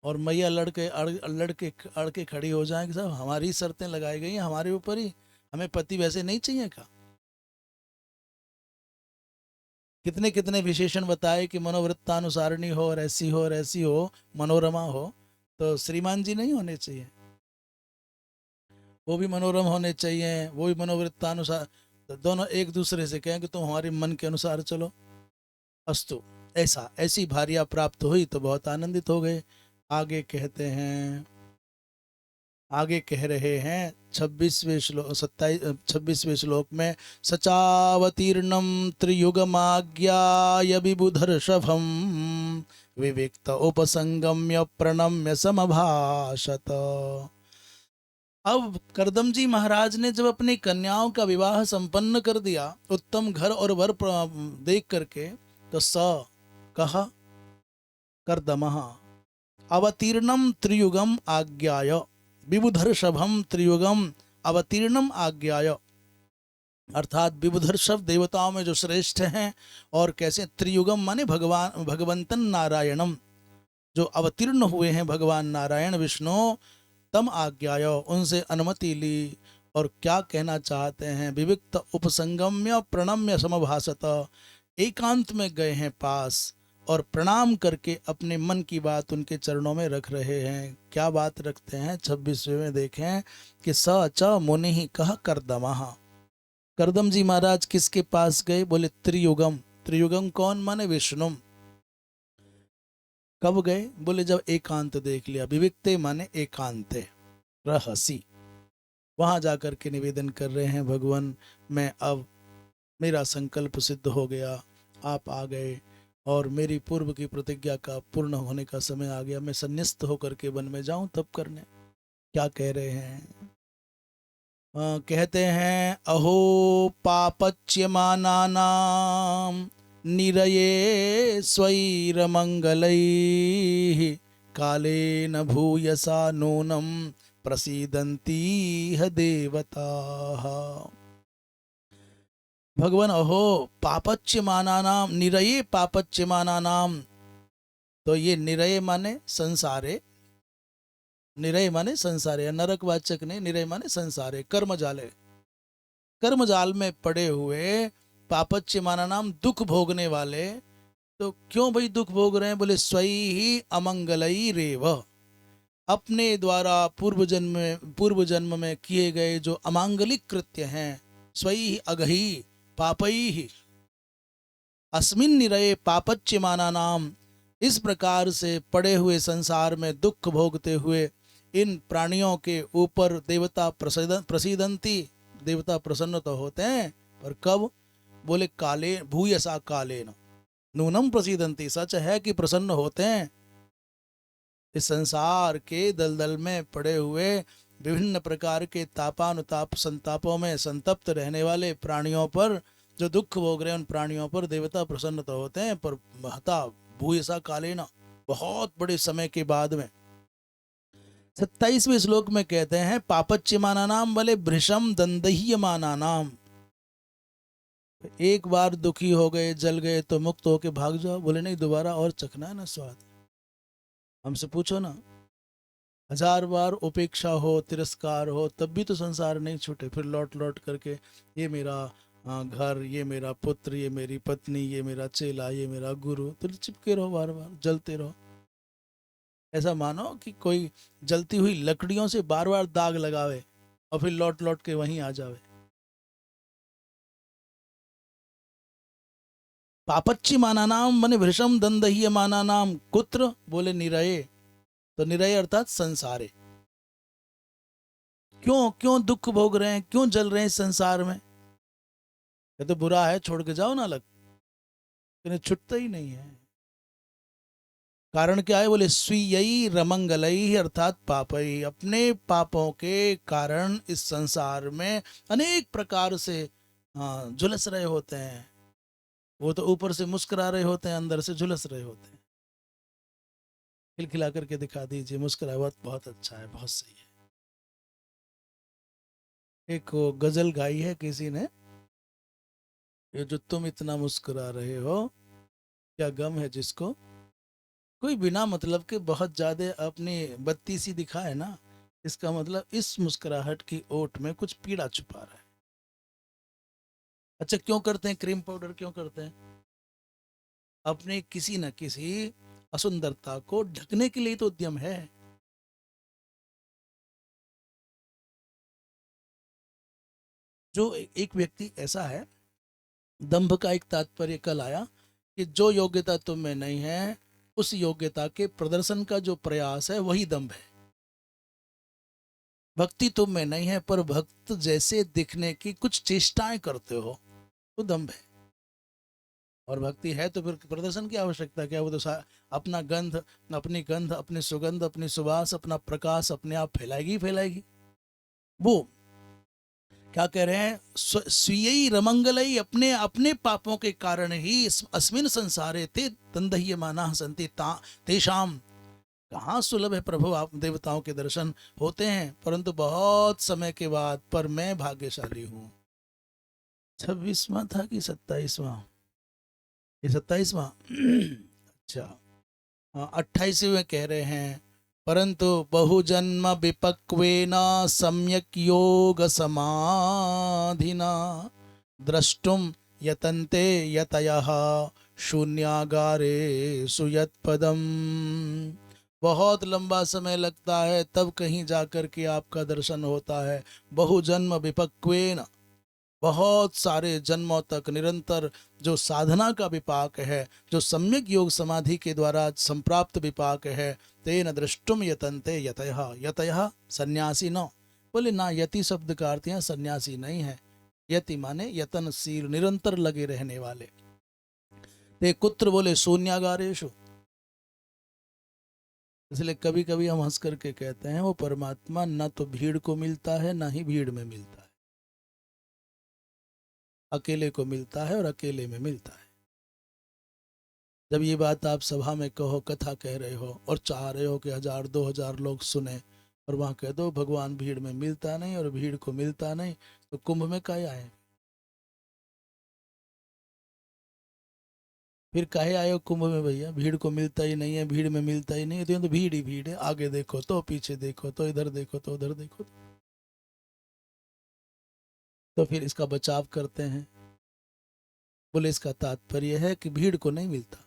और मैया लड़के अड़ के खड़ी हो जाए कि साहब हमारी शर्तें लगाई गई हैं हमारे ऊपर ही, हमें पति वैसे नहीं चाहिए का? कितने कितने विशेषण बताए कि मनोवृत्तानुसारिणी हो, और ऐसी हो, और ऐसी हो, मनोरमा हो। तो श्रीमान जी नहीं होने चाहिए, वो भी मनोरम होने चाहिए, वो भी मनोवृत्तानुसार। तो दोनों एक दूसरे से कहें कि तुम हमारे मन के अनुसार चलो। अस्तु, ऐसा ऐसी भार्या प्राप्त हुई तो बहुत आनंदित हो गए। आगे कहते हैं, आगे कह रहे हैं 26वें श्लोक में, सचावतीर्णम त्रियुगमाज्ञाय विबुधर्षभम विविक्त उपसंगम्य प्रणम्य समभाषत। अब करदम जी महाराज ने जब अपनी कन्याओं का विवाह संपन्न कर दिया, उत्तम घर और वर देख करके, तो स कहा करदमः अवतीर्णम त्रियुगम आज्ञाय विबुधर्षभम त्रियुगम अवतीर्णम आज्ञाय, अर्थात विबुधर्षभ देवताओं में जो श्रेष्ठ हैं, और कैसे त्रियुगम माने भगवंतन नारायणम, जो अवतीर्ण हुए हैं भगवान नारायण विष्णु, तम आज्ञाय, उनसे अनुमति ली। और क्या कहना चाहते हैं? विविक्त उपसंगम्य प्रणम्य समभासत, एकांत में गए हैं पास, और प्रणाम करके अपने मन की बात उनके चरणों में रख रहे हैं। क्या बात रखते हैं? 26वें में देखें कि स च मुनि ही कह करदमः, करदम जी महाराज किसके पास गए? बोले त्रियुगम। त्रियुगम कौन? माने विष्णु। कब गए? बोले जब एकांत देख लिया। विविक्ते माने एकांते, रहसी। वहां जाकर के निवेदन कर रहे हैं, भगवान मैं अब, मेरा संकल्प सिद्ध हो गया, आप आ गए, और मेरी पूर्व की प्रतिज्ञा का पूर्ण होने का समय आ गया, मैं संन्यास्त होकर के वन में जाऊं तब करने। क्या कह रहे हैं? कहते हैं, अहो पापच्यमानानां निरये स्वैरमंगलैः कालेन भूयसा नूनं प्रसीदन्तीह देवताः। भगवान अहो पापच्यमानानां निरये पापच्यमानानां, तो ये निरय माने संसारे, निरय माने संसारे, नरक वाचक ने, निरय माने संसारे, कर्मजाले, कर्मजाल में पड़े हुए, पापच्यमानानां पूर्व दुख भोगने वाले। तो क्यों भाई दुख भोग रहे हैं? बोले स्वई ही अमंगलई रेव, अपने द्वारा पूर्व जन्म में किए गए जो अमांगलिक कृत्य हैं, स्वई अगही पापई अस्मिन् निरये पापच्यमानानां, इस प्रकार से पड़े हुए संसार में दुख भोगते हुए इन प्राणियों के ऊपर देवता प्रसीदंती, देवता प्रसन्न तो होते हैं, पर कब? बोले काले भूयसा कालेन नूनम प्रसीदंती, सच है कि प्रसन्न होते हैं, इस संसार के दलदल में पड़े हुए विभिन्न प्रकार के तापानुताप संतापों में संतप्त रहने वाले प्राणियों पर, जो दुख भोग रहे हैं उन प्राणियों पर देवता प्रसन्न तो होते हैं, पर महता भूयसा कालेना, बहुत बड़े समय के बाद में। 27वें श्लोक में कहते हैं पापच्यमाना नाम बले भृशम दंदह्यमाना नाम, एक बार दुखी हो गए जल गए तो मुक्त होके भाग जाओ, बोले नहीं दोबारा और चखना है ना स्वाद। हमसे पूछो ना, 1000 बार उपेक्षा हो तिरस्कार हो तब भी तो संसार नहीं छूटे, फिर लौट लौट करके ये मेरा घर, ये मेरा पुत्र, ये मेरी पत्नी, ये मेरा चेला, ये मेरा गुरु, तो चिपके रहो, बार बार जलते रहो। ऐसा मानो कि कोई जलती हुई लकड़ियों से बार बार दाग लगावे और फिर लौट लौट के वहीं आ जावे। पापच्ची माना नाम मने भृशम दंदह्य माना नाम कुत्र, बोले निरये, तो निरय अर्थात संसारे। क्यों क्यों दुख भोग रहे हैं, क्यों जल रहे हैं इस संसार में? ये तो बुरा है, छोड़ के जाओ ना अलग, इन्हें छुटता ही नहीं है। कारण क्या है? बोले स्वीयई रमंगलई अर्थात पापई, अपने पापों के कारण इस संसार में अनेक प्रकार से झुलस रहे होते हैं। वो तो ऊपर से मुस्कुरा रहे होते हैं, अंदर से झुलस रहे होते हैं। खिलखिला करके दिखा दीजिए, मुस्कुरा बहुत बहुत अच्छा है, बहुत सही है। एक गजल गाई है किसी ने, ये जो तुम इतना मुस्कुरा रहे हो क्या गम है जिसको, कोई बिना मतलब के बहुत ज्यादा अपनी बत्ती सी दिखाए ना, इसका मतलब इस मुस्कुराहट की ओट में कुछ पीड़ा छुपा रहा है। अच्छा क्यों करते हैं क्रीम पाउडर, क्यों करते हैं? अपने किसी न किसी असुंदरता को ढकने के लिए तो उद्यम है। जो एक व्यक्ति ऐसा है, दंभ का एक तात्पर्य कल आया कि जो योग्यता तुम में नहीं है उस योग्यता के प्रदर्शन का जो प्रयास है वही दंभ है। भक्ति तुम में नहीं है पर भक्त जैसे दिखने की कुछ चेष्टाएं करते हो तो दंभ है। और भक्ति है तो फिर प्रदर्शन की आवश्यकता क्या? वो तो अपना गंध, अपनी गंध, अपनी सुगंध, अपनी सुवास, अपना प्रकाश अपने आप फैलाएगी फैलाएगी। वो क्या कह रहे हैं? स्वीय रमंगलई, अपने अपने पापों के कारण ही अस्मिन संसारे ते तंदह्य माना संति तेषाम, कहाँ सुलभ है प्रभु आप देवताओं के दर्शन होते हैं परंतु बहुत समय के बाद, पर मैं भाग्यशाली हूं। 26वां था कि 27वां? ये 27वां। अच्छा, 28वें कह रहे हैं परंतु बहुजन्म विपक्वेन सम्यक योग समाधिना द्रष्टुम यतन्ते यतयः शून्यागारे सुयत्पदम। बहुत लंबा समय लगता है तब कहीं जाकर के आपका दर्शन होता है। बहुजन्म विपक्वेन, बहुत सारे जन्मों तक निरंतर जो साधना का विपाक है, जो सम्यक योग समाधि के द्वारा संप्राप्त विपाक है, तेन दृष्टुम यतन्ते यतयः, यतयः सन्यासी न, बोले ना यति शब्द का अर्थ यहाँ सन्यासी नहीं है। यति माने यतनशील, निरंतर लगे रहने वाले। ते कुत्र, बोले शून्यागारेषु। इसलिए कभी कभी हम हंस करके कहते हैं वो परमात्मा न तो भीड़ को मिलता है ना ही भीड़ में मिलता है, अकेले को मिलता है और अकेले में मिलता है। जब ये बात आप सभा में कहो, कथा कह रहे हो और चाह रहे हो कि 1000-2000 लोग सुने, और वहां कह दो भगवान भीड़ में मिलता नहीं और भीड़ को मिलता नहीं, तो कुंभ में काहे आए? फिर काहे आए हो कुंभ में भैया? भीड़ को मिलता ही नहीं है, भीड़ में मिलता ही नहीं है, तो भीड़ ही भीड़ है, आगे देखो तो पीछे देखो तो इधर देखो तो उधर देखो। तो फिर इसका बचाव करते हैं, बोले इसका तात्पर्य है कि भीड़ को नहीं मिलता,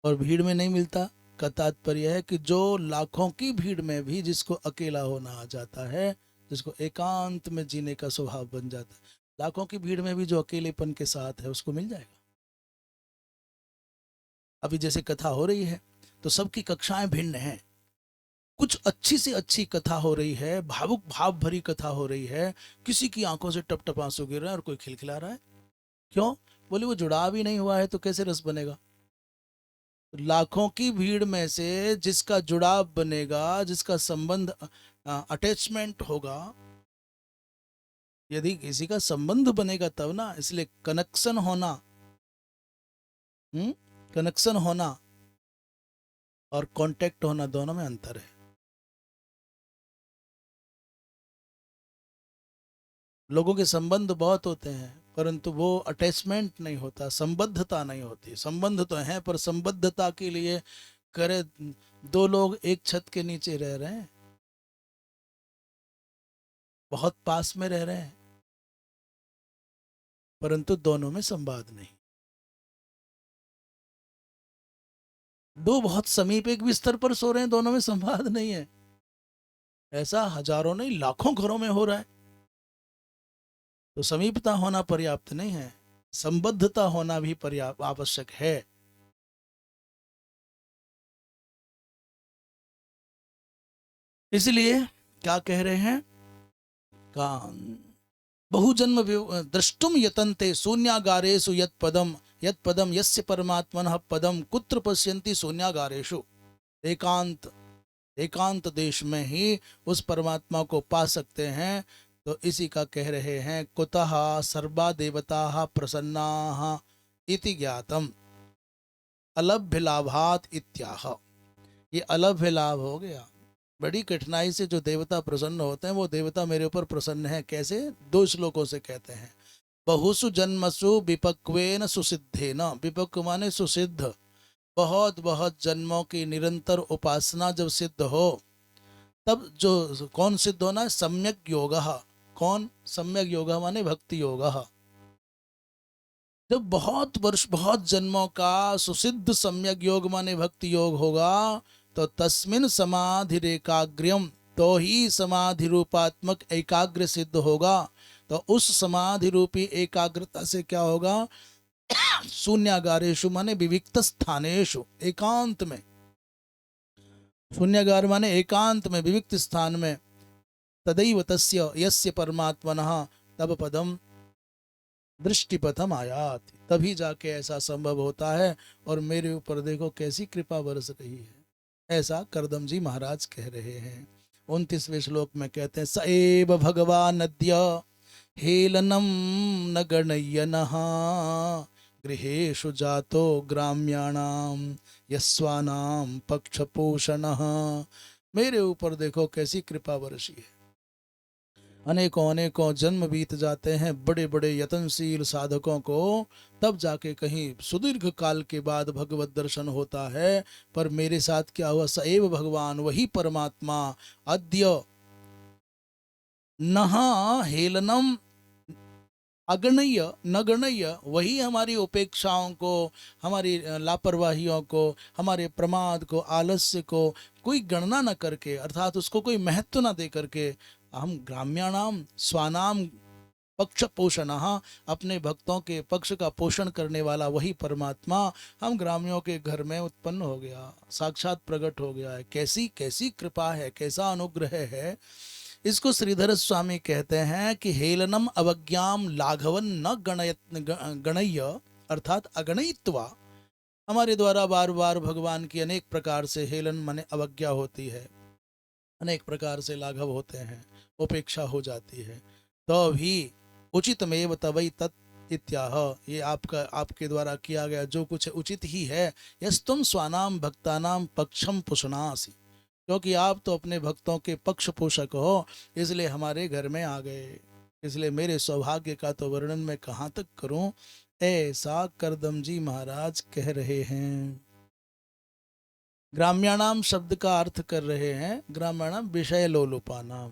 और भीड़ में नहीं मिलता का तात्पर्य है कि जो लाखों की भीड़ में भी जिसको अकेला होना आ जाता है, जिसको एकांत में जीने का स्वभाव बन जाता है, लाखों की भीड़ में भी जो अकेलेपन के साथ है उसको मिल जाएगा। अभी जैसे कथा हो रही है तो सबकी कक्षाएं भिन्न हैं। कुछ अच्छी से अच्छी कथा हो रही है, भावुक भाव भरी कथा हो रही है, किसी की आंखों से टप टप आंसू गिर रहा है और कोई खिलखिला रहा है। क्यों? बोले वो जुड़ाव ही नहीं हुआ है तो कैसे रस बनेगा? लाखों की भीड़ में से जिसका जुड़ाव बनेगा, जिसका संबंध, अटैचमेंट होगा, यदि किसी का संबंध बनेगा तब ना। इसलिए कनेक्शन होना, कनेक्शन होना और कांटेक्ट होना, दोनों में अंतर है। लोगों के संबंध बहुत होते हैं, परंतु वो अटैचमेंट नहीं होता, संबद्धता नहीं होती। संबंध तो है, पर संबद्धता के लिए करे, दो लोग एक छत के नीचे रह रहे हैं, बहुत पास में रह रहे हैं, परंतु दोनों में संवाद नहीं। दो बहुत समीप एक बिस्तर पर सो रहे हैं, दोनों में संवाद नहीं है। ऐसा हजारों नहीं, लाखों घरों में हो रहा है। तो समीपता होना पर्याप्त नहीं है, संबद्धता होना भी पर्याप्त आवश्यक है। इसलिए क्या कह रहे हैं, का बहुजन्म द्रष्टुम यतन्ते शून्यागारेषु यत् पदम, यत् पदम यस्य परमात्मनः पदम कुत्र पश्यन्ति शून्यागारेषु। एकांत, एकांत देश में ही उस परमात्मा को पा सकते हैं। तो इसी का कह रहे हैं, कुतः सर्वा देवताः प्रसन्नाः इति ज्ञातम अलभ्य लाभात इत्याह। ये अलभ्य लाभ हो गया। बड़ी कठिनाई से जो देवता प्रसन्न होते हैं, वो देवता मेरे ऊपर प्रसन्न है। कैसे? दो श्लोकों से कहते हैं। बहुसु जन्मसु विपक्वेन सुसिद्धेन, विपक्व माने सुसिद्ध, बहुत बहुत जन्मों की निरंतर उपासना जब सिद्ध हो, तब जो कौन सिद्ध होना है? सम्यक योग। कौन? सम्यक योग माने भक्ति योग। जब बहुत वर्ष, बहुत जन्मों का सुसिद्ध सम्यक योग माने भक्ति योग होगा, तो तस्मिन समाधि एकाग्र्यम, तो ही समाधि रूपात्मक एकाग्र सिद्ध होगा। तो उस समाधि रूपी एकाग्रता से क्या होगा? शून्यागारेशु माने विविक्त स्थानेशु, एकांत में। शून्यागार माने एकांत में, विविक्त स्थान में। तदैव तस्य यस्य परमात्मनः तब पदम दृष्टिपथम आयात, तभी जाके ऐसा संभव होता है। और मेरे ऊपर देखो कैसी कृपा बरस रही है, ऐसा करदम जी महाराज कह रहे हैं। 29वें श्लोक में कहते हैं, स एव भगवान अद्य हेलनम न गणय्यनः गृहेषु जातो ग्राम्याणाम यस्वानाम पक्षपोषणः। मेरे ऊपर देखो कैसी कृपा बरसी है। अनेकों अनेकों जन्म बीत जाते हैं बड़े बड़े यतनशील साधकों को, तब जाके कहीं सुदीर्घ काल के बाद भगवत दर्शन होता है। पर मेरे साथ क्या हुआ? सएव भगवान, वही परमात्मा, अद्य नहा हेलनम अगणय्य न गणय्य, वही हमारी उपेक्षाओं को, हमारी लापरवाहियों को, हमारे प्रमाद को, आलस्य को कोई गणना न करके, अर्थात उसको कोई महत्व न दे करके, हम ग्राम्याणाम स्वानाम पक्ष पोषण, अपने भक्तों के पक्ष का पोषण करने वाला वही परमात्मा हम ग्रामियों के घर में उत्पन्न हो गया, साक्षात प्रकट हो गया है। कैसी कैसी कृपा है, कैसा अनुग्रह है। इसको श्रीधर स्वामी कहते हैं कि हेलनम अवज्ञाम लाघवन न गणय्य, अर्थात अगणयित्वा। हमारे द्वारा बार बार भगवान की अनेक प्रकार से हेलन माने अवज्ञा होती है, अनेक प्रकार से लाघव होते हैं, उपेक्षा हो जाती है। तो भी उचितमेव तवै तत् इत्याह, ये आपका, आपके द्वारा किया गया जो कुछ उचित ही है। यस्तुम स्वानाम भक्तानाम पक्षम पुषणासि, क्योंकि आप तो अपने भक्तों के पक्ष पोषक हो, इसलिए हमारे घर में आ गए। इसलिए मेरे सौभाग्य का तो वर्णन मैं कहाँ तक करूं, ऐसा करदम जी महाराज कह रहे हैं। ग्राम्याणाम शब्द का अर्थ कर रहे हैं, ग्राम्याणाम विषय लोलुपानाम।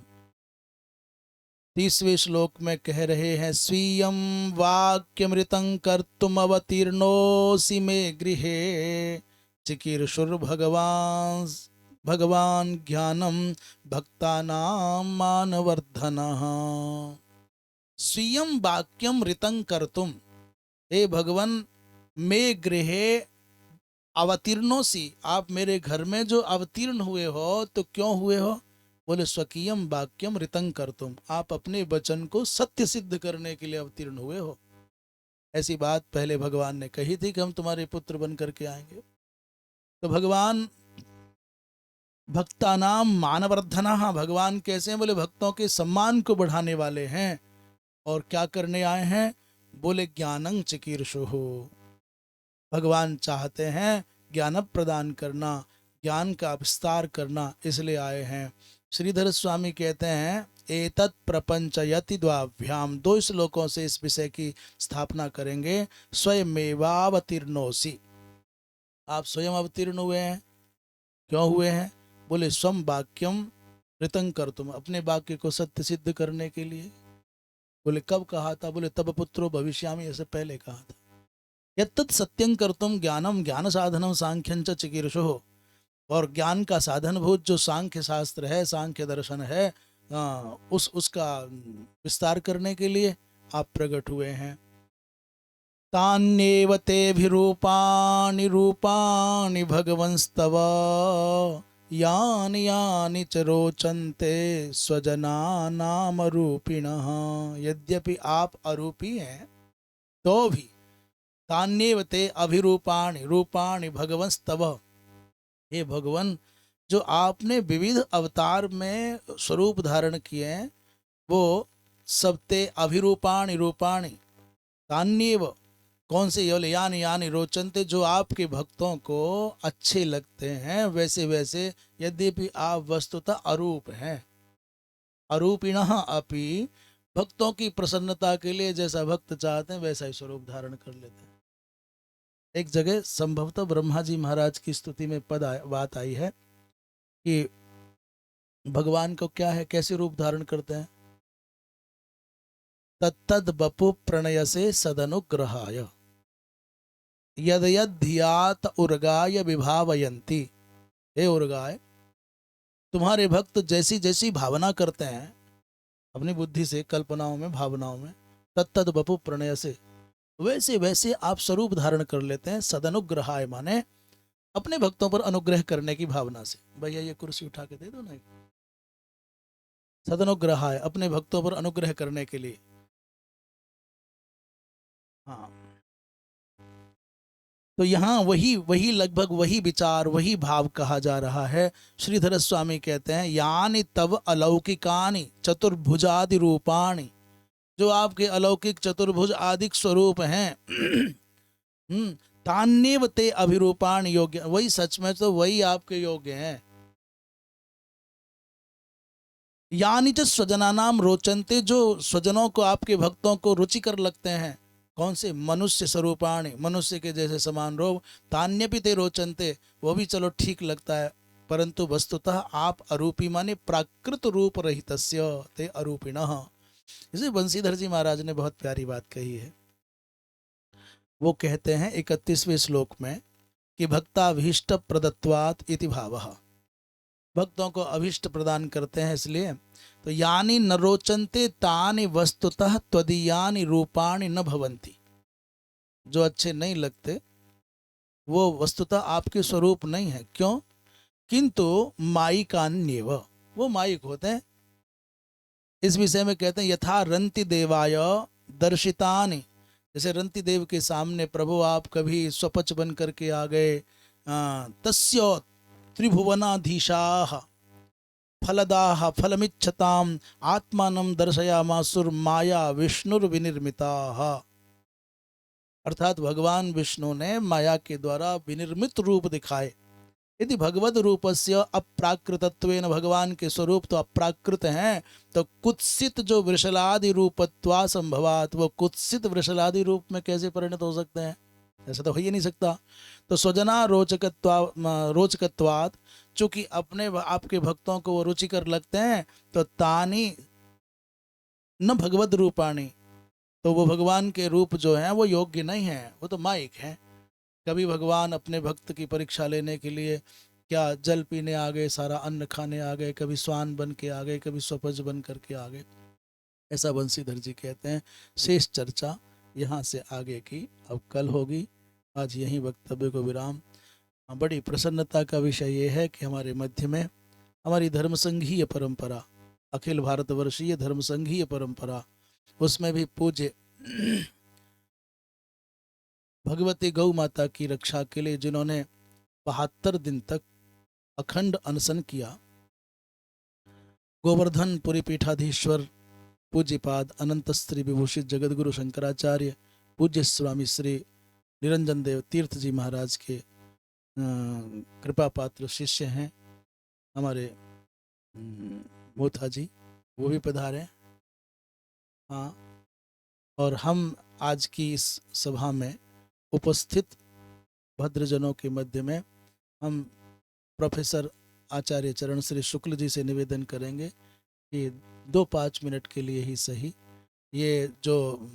30वें श्लोक में कह रहे हैं, स्वीयं वाक्यमृतं कर्तुम अवतीर्णोऽसि मे गृहे चिकीर्षुर्भगवान् भगवान ज्ञानम भक्तानां मानवर्धनः। स्वीयं वाक्यम ऋतं कर्तुम, हे भगवान, मे गृहे अवतीर्णोसि, आप मेरे घर में जो अवतीर्ण हुए हो, तो क्यों हुए हो? बोले स्वकीयम वाक्यम ऋतं कर्तुम, आप अपने वचन को सत्य सिद्ध करने के लिए अवतीर्ण हुए हो। ऐसी बात पहले भगवान ने कही थी कि हम तुम्हारे पुत्र बन करके आएंगे। तो भगवान भक्तानाम मानवर्धनः, भगवान कैसे हैं? बोले भक्तों के सम्मान को बढ़ाने वाले हैं। और क्या करने आए हैं? बोले ज्ञानं चिकीर्षुः, भगवान चाहते हैं ज्ञान प्रदान करना, ज्ञान का विस्तार करना, इसलिए आए हैं। श्रीधर स्वामी कहते हैं एतत् प्रपंचयति द्वाभ्याम, दो श्लोकों से इस विषय की स्थापना करेंगे। स्वयमेवावतीर्णोसि, आप स्वयं अवतीर्ण हुए हैं। क्यों हुए हैं? बोले स्वम वाक्यम ऋतं कर्तुम, अपने वाक्य को सत्य सिद्ध करने के लिए। बोले कब कहा था? बोले तब पुत्रो भविष्यामि, ऐसे पहले कहा था। यत्तत् सत्यं कर्तुम ज्ञानम ज्ञान साधनम सांख्यं च चिकीर्षुः, और ज्ञान का साधनभूत जो सांख्य शास्त्र है, सांख्य दर्शन है, उसका विस्तार करने के लिए आप प्रकट हुए हैं। तान्येव तेभिरूपाणि रूपाणि भगवंस्तव, यानि यानि च रोचन्ते स्वजनानामरूपिणः, यद्यपि आप अरूपी हैं तो भी तान्येव ते अभिरूपाणि रूपाणि भगवंस्तव, हे भगवन जो आपने विविध अवतार में स्वरूप धारण किए हैं, वो सबते अभिरूपाणि रूपाणि, तान्येव कौन से? योले यानी यानी रोचनते, जो आपके भक्तों को अच्छे लगते हैं वैसे वैसे, यद्यपि आप वस्तुतः अरूप हैं। अरूपिणः अपि, भक्तों की प्रसन्नता के लिए जैसा भक्त चाहते हैं वैसा ही स्वरूप धारण कर लेते हैं। एक जगह संभवतः ब्रह्मा जी महाराज की स्तुति में बात आई है कि भगवान को क्या है, कैसे रूप धारण करते हैं? तत्तद बपु प्रणय से सदनुग्रहाय, यद यद धियात उर्गाय विभावयंती, हे उर्गाय, तुम्हारे भक्त जैसी जैसी भावना करते हैं अपनी बुद्धि से, कल्पनाओं में, भावनाओं में, तत्तद बपु प्रणय से, वैसे वैसे आप स्वरूप धारण कर लेते हैं। सदनुग्रहाय माने अपने भक्तों पर अनुग्रह करने की भावना से। भैया ये कुर्सी उठा के दे दो ना। सदनुग्रहाय, अपने भक्तों पर अनुग्रह करने के लिए। हाँ, तो यहाँ वही वही लगभग वही विचार, वही भाव कहा जा रहा है। श्रीधर स्वामी कहते हैं यानि तव अलौकिकानि चतुर्भुजादि रूपाणि, जो आपके अलौकिक चतुर्भुज आदि स्वरूप हैं, तान्येव ते अभिरूपाण योग्य, वही सच में तो वही आपके योग्य हैं। यानी च स्वजनानाम रोचनते, जो स्वजनों को, आपके भक्तों को रुचिकर लगते हैं। कौन से? मनुष्य स्वरूपाणि, मनुष्य के जैसे समान रूप। तान्यपि ते रोचनते, वो भी चलो ठीक लगता है, परंतु वस्तुतः आप अरूपी माने प्राकृत रूप रहितस्य ते अरूपिणः। इसे बंसीधर जी महाराज ने बहुत प्यारी बात कही है। वो कहते हैं 31वें श्लोक में कि भक्ताभीष्ट प्रदत्वात् इति भावः, भक्तों को अभीष्ट प्रदान करते हैं इसलिए। तो यानी न रोचन्ते तानि वस्तुतः त्वदीयानि रूपाणि न भवन्ति, जो अच्छे नहीं लगते वो वस्तुतः आपके स्वरूप नहीं है। क्यों? किंतु मायिकान्येव, वो मायिक होते हैं। इस विषय में कहते हैं यथा रंति देवाय दर्शितानि, जैसे रंति देव के सामने प्रभु आप कभी स्वपच बन करके आ गए। तस्य त्रिभुवनाधीशाः फलदाः फलमिच्छताम् आत्मानं दर्शयामासुर माया विष्णुर्विनिर्मिताः, अर्थात भगवान विष्णु ने माया के द्वारा विनिर्मित रूप दिखाए। यदि भगवद रूपस्य अप्राकृतत्वेन, भगवान के स्वरूप तो अप्राकृत हैं, तो कुत्सित जो वृषलादि रूपत्वा संभवात, वो कुत्सित वृषलादि रूप में कैसे परिणत हो सकते हैं? ऐसा तो हो ही नहीं सकता। तो स्वजना रोचकत्वात्, चूंकि अपने आपके भक्तों को वो रुचिकर लगते हैं, तो तानी न भगवद रूपाणी, तो वो भगवान के रूप जो हैं वो योग्य नहीं है, वो तो माइक हैं। कभी भगवान अपने भक्त की परीक्षा लेने के लिए क्या जल पीने आ गए, सारा अन्न खाने आ गए, कभी स्वान बन के आ गए, कभी स्वपज बन करके आ गए, ऐसा बंसीधर जी कहते हैं। शेष चर्चा यहाँ से आगे की अब कल होगी। आज यहीं वक्तव्य को विराम। बड़ी प्रसन्नता का विषय ये है कि हमारे मध्य में हमारी धर्म संघीय परंपरा, अखिल भारतवर्षीय धर्म संघीय परंपरा, उसमें भी पूज्य भगवती गौ माता की रक्षा के लिए जिन्होंने 72 दिन तक अखंड अनशन किया। गोवर्धन पुरी पीठाधीश्वर पूज्यपाद अनंत श्री विभूषित जगतगुरु शंकराचार्य पूज्य स्वामी श्री निरंजन देव तीर्थ जी महाराज के कृपा पात्र शिष्य हैं हमारे मोथा जी, वो भी पधारे। हाँ, और हम आज की इस सभा में उपस्थित भद्रजनों के मध्य में हम प्रोफेसर आचार्य चरण श्री शुक्ल जी से निवेदन करेंगे कि 2-5 मिनट के लिए ही सही ये जो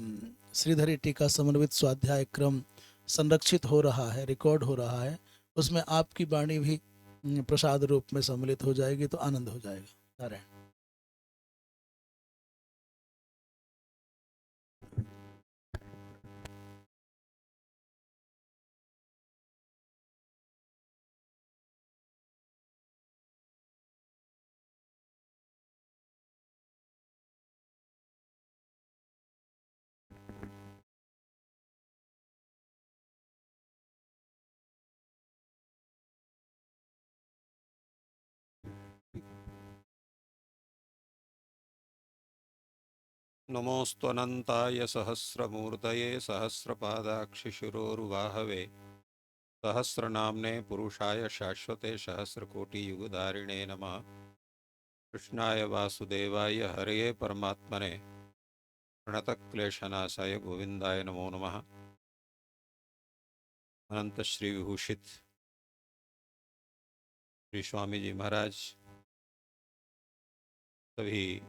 श्रीधरी टीका समन्वित स्वाध्याय क्रम संरक्षित हो रहा है, रिकॉर्ड हो रहा है, उसमें आपकी वाणी भी प्रसाद रूप में सम्मिलित हो जाएगी तो आनंद हो जाएगा। नारायण। नमोऽस्त्वनन्ताय सहस्रमूर्तये सहस्रपादाक्षिशिरोरुबाहवे सहस्रनाम्ने पुरुषाय शाश्वते सहस्रकोटियुगधारिणे नमः। कृष्णाय वासुदेवाय हरये परमात्मने प्रणतक्लेशनाशाय गोविंदाय नमो नमः। अनंत श्री विभूषित श्री स्वामी जी महाराज, सभी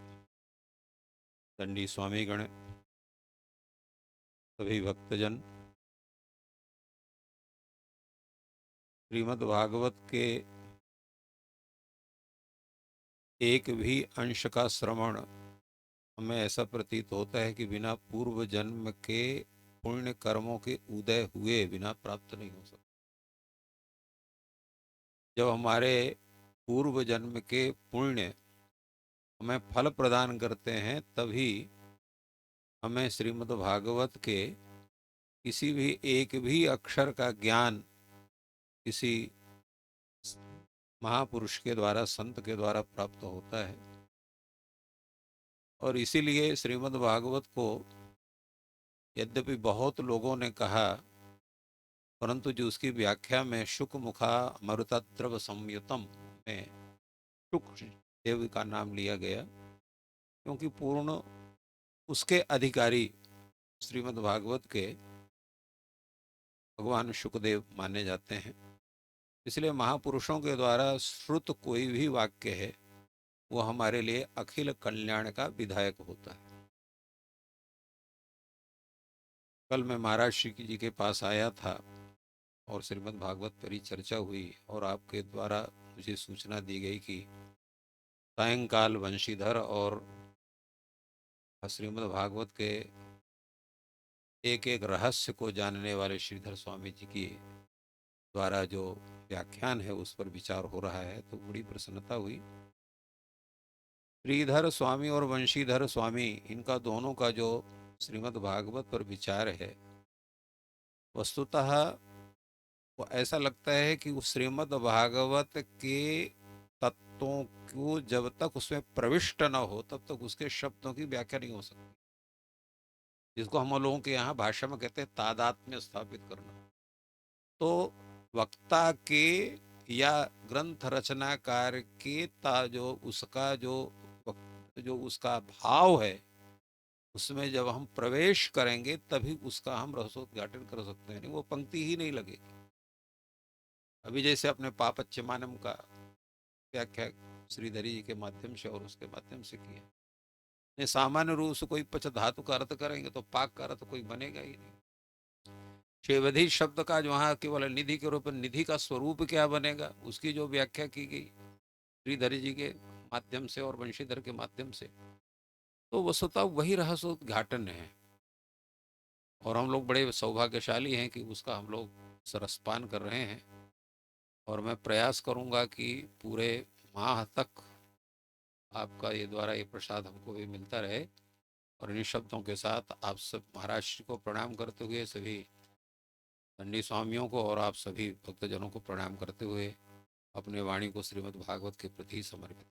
दंडी स्वामीगण, सभी भक्तजन, श्रीमद् भागवत के एक भी अंश का श्रवण हमें ऐसा प्रतीत होता है कि बिना पूर्व जन्म के पुण्य कर्मों के उदय हुए बिना प्राप्त नहीं हो सकता। जब हमारे पूर्व जन्म के पुण्य हमें फल प्रदान करते हैं तभी हमें श्रीमद् भागवत के किसी भी एक भी अक्षर का ज्ञान किसी महापुरुष के द्वारा, संत के द्वारा प्राप्त होता है। और इसीलिए श्रीमद् भागवत को यद्यपि बहुत लोगों ने कहा, परंतु जो उसकी व्याख्या में शुक मुखा मरुतद्रव संयुतम में शुक देव का नाम लिया गया, क्योंकि पूर्ण उसके अधिकारी श्रीमद् भागवत के भगवान शुकदेव माने जाते हैं। इसलिए महापुरुषों के द्वारा श्रुत कोई भी वाक्य है वो हमारे लिए अखिल कल्याण का विधायक होता है। कल मैं महाराज श्री जी के पास आया था और श्रीमद् भागवत पर ही चर्चा हुई और आपके द्वारा मुझे सूचना दी गई कि सायंकाल वंशीधर और श्रीमद् भागवत के एक एक रहस्य को जानने वाले श्रीधर स्वामी जी की द्वारा जो व्याख्यान है उस पर विचार हो रहा है, तो बड़ी प्रसन्नता हुई। श्रीधर स्वामी और वंशीधर स्वामी, इनका दोनों का जो श्रीमद् भागवत पर विचार है, वस्तुतः वो ऐसा लगता है कि उस श्रीमद् भागवत के तत्वों को जब तक उसमें प्रविष्ट न हो तब तक उसके शब्दों की व्याख्या नहीं हो सकती, जिसको हम लोगों के यहाँ भाषा में कहते हैं तादात्म्य स्थापित करना। तो वक्ता के या ग्रंथ रचनाकार के जो उसका जो उसका भाव है उसमें जब हम प्रवेश करेंगे तभी उसका हम रसोद्घाटन कर सकते हैं, नहीं वो पंक्ति ही नहीं लगेगी। अभी जैसे अपने पापच्यमानम का व्याख्या श्रीधरी जी के माध्यम से और उसके माध्यम से किया, नहीं सामान्य रूप से कोई पच धातु का अर्थ करेंगे तो पाक का अर्थ कोई बनेगा ही नहीं। शेवधि शब्द का जो वहाँ केवल निधि के रूप में निधि का स्वरूप क्या बनेगा उसकी जो व्याख्या की गई श्रीधरी जी के माध्यम से और वंशीधर के माध्यम से, तो वस्तुतः वही रहस्योद्घाटन है। और हम लोग बड़े सौभाग्यशाली हैं कि उसका हम लोग सरसपान कर रहे हैं। और मैं प्रयास करूंगा कि पूरे माह तक आपका ये द्वारा ये प्रसाद हमको भी मिलता रहे। और इन शब्दों के साथ आप सब महाराज को प्रणाम करते हुए सभी पंडित स्वामियों को और आप सभी भक्तजनों को प्रणाम करते हुए अपने वाणी को श्रीमद् भागवत के प्रति समर्पित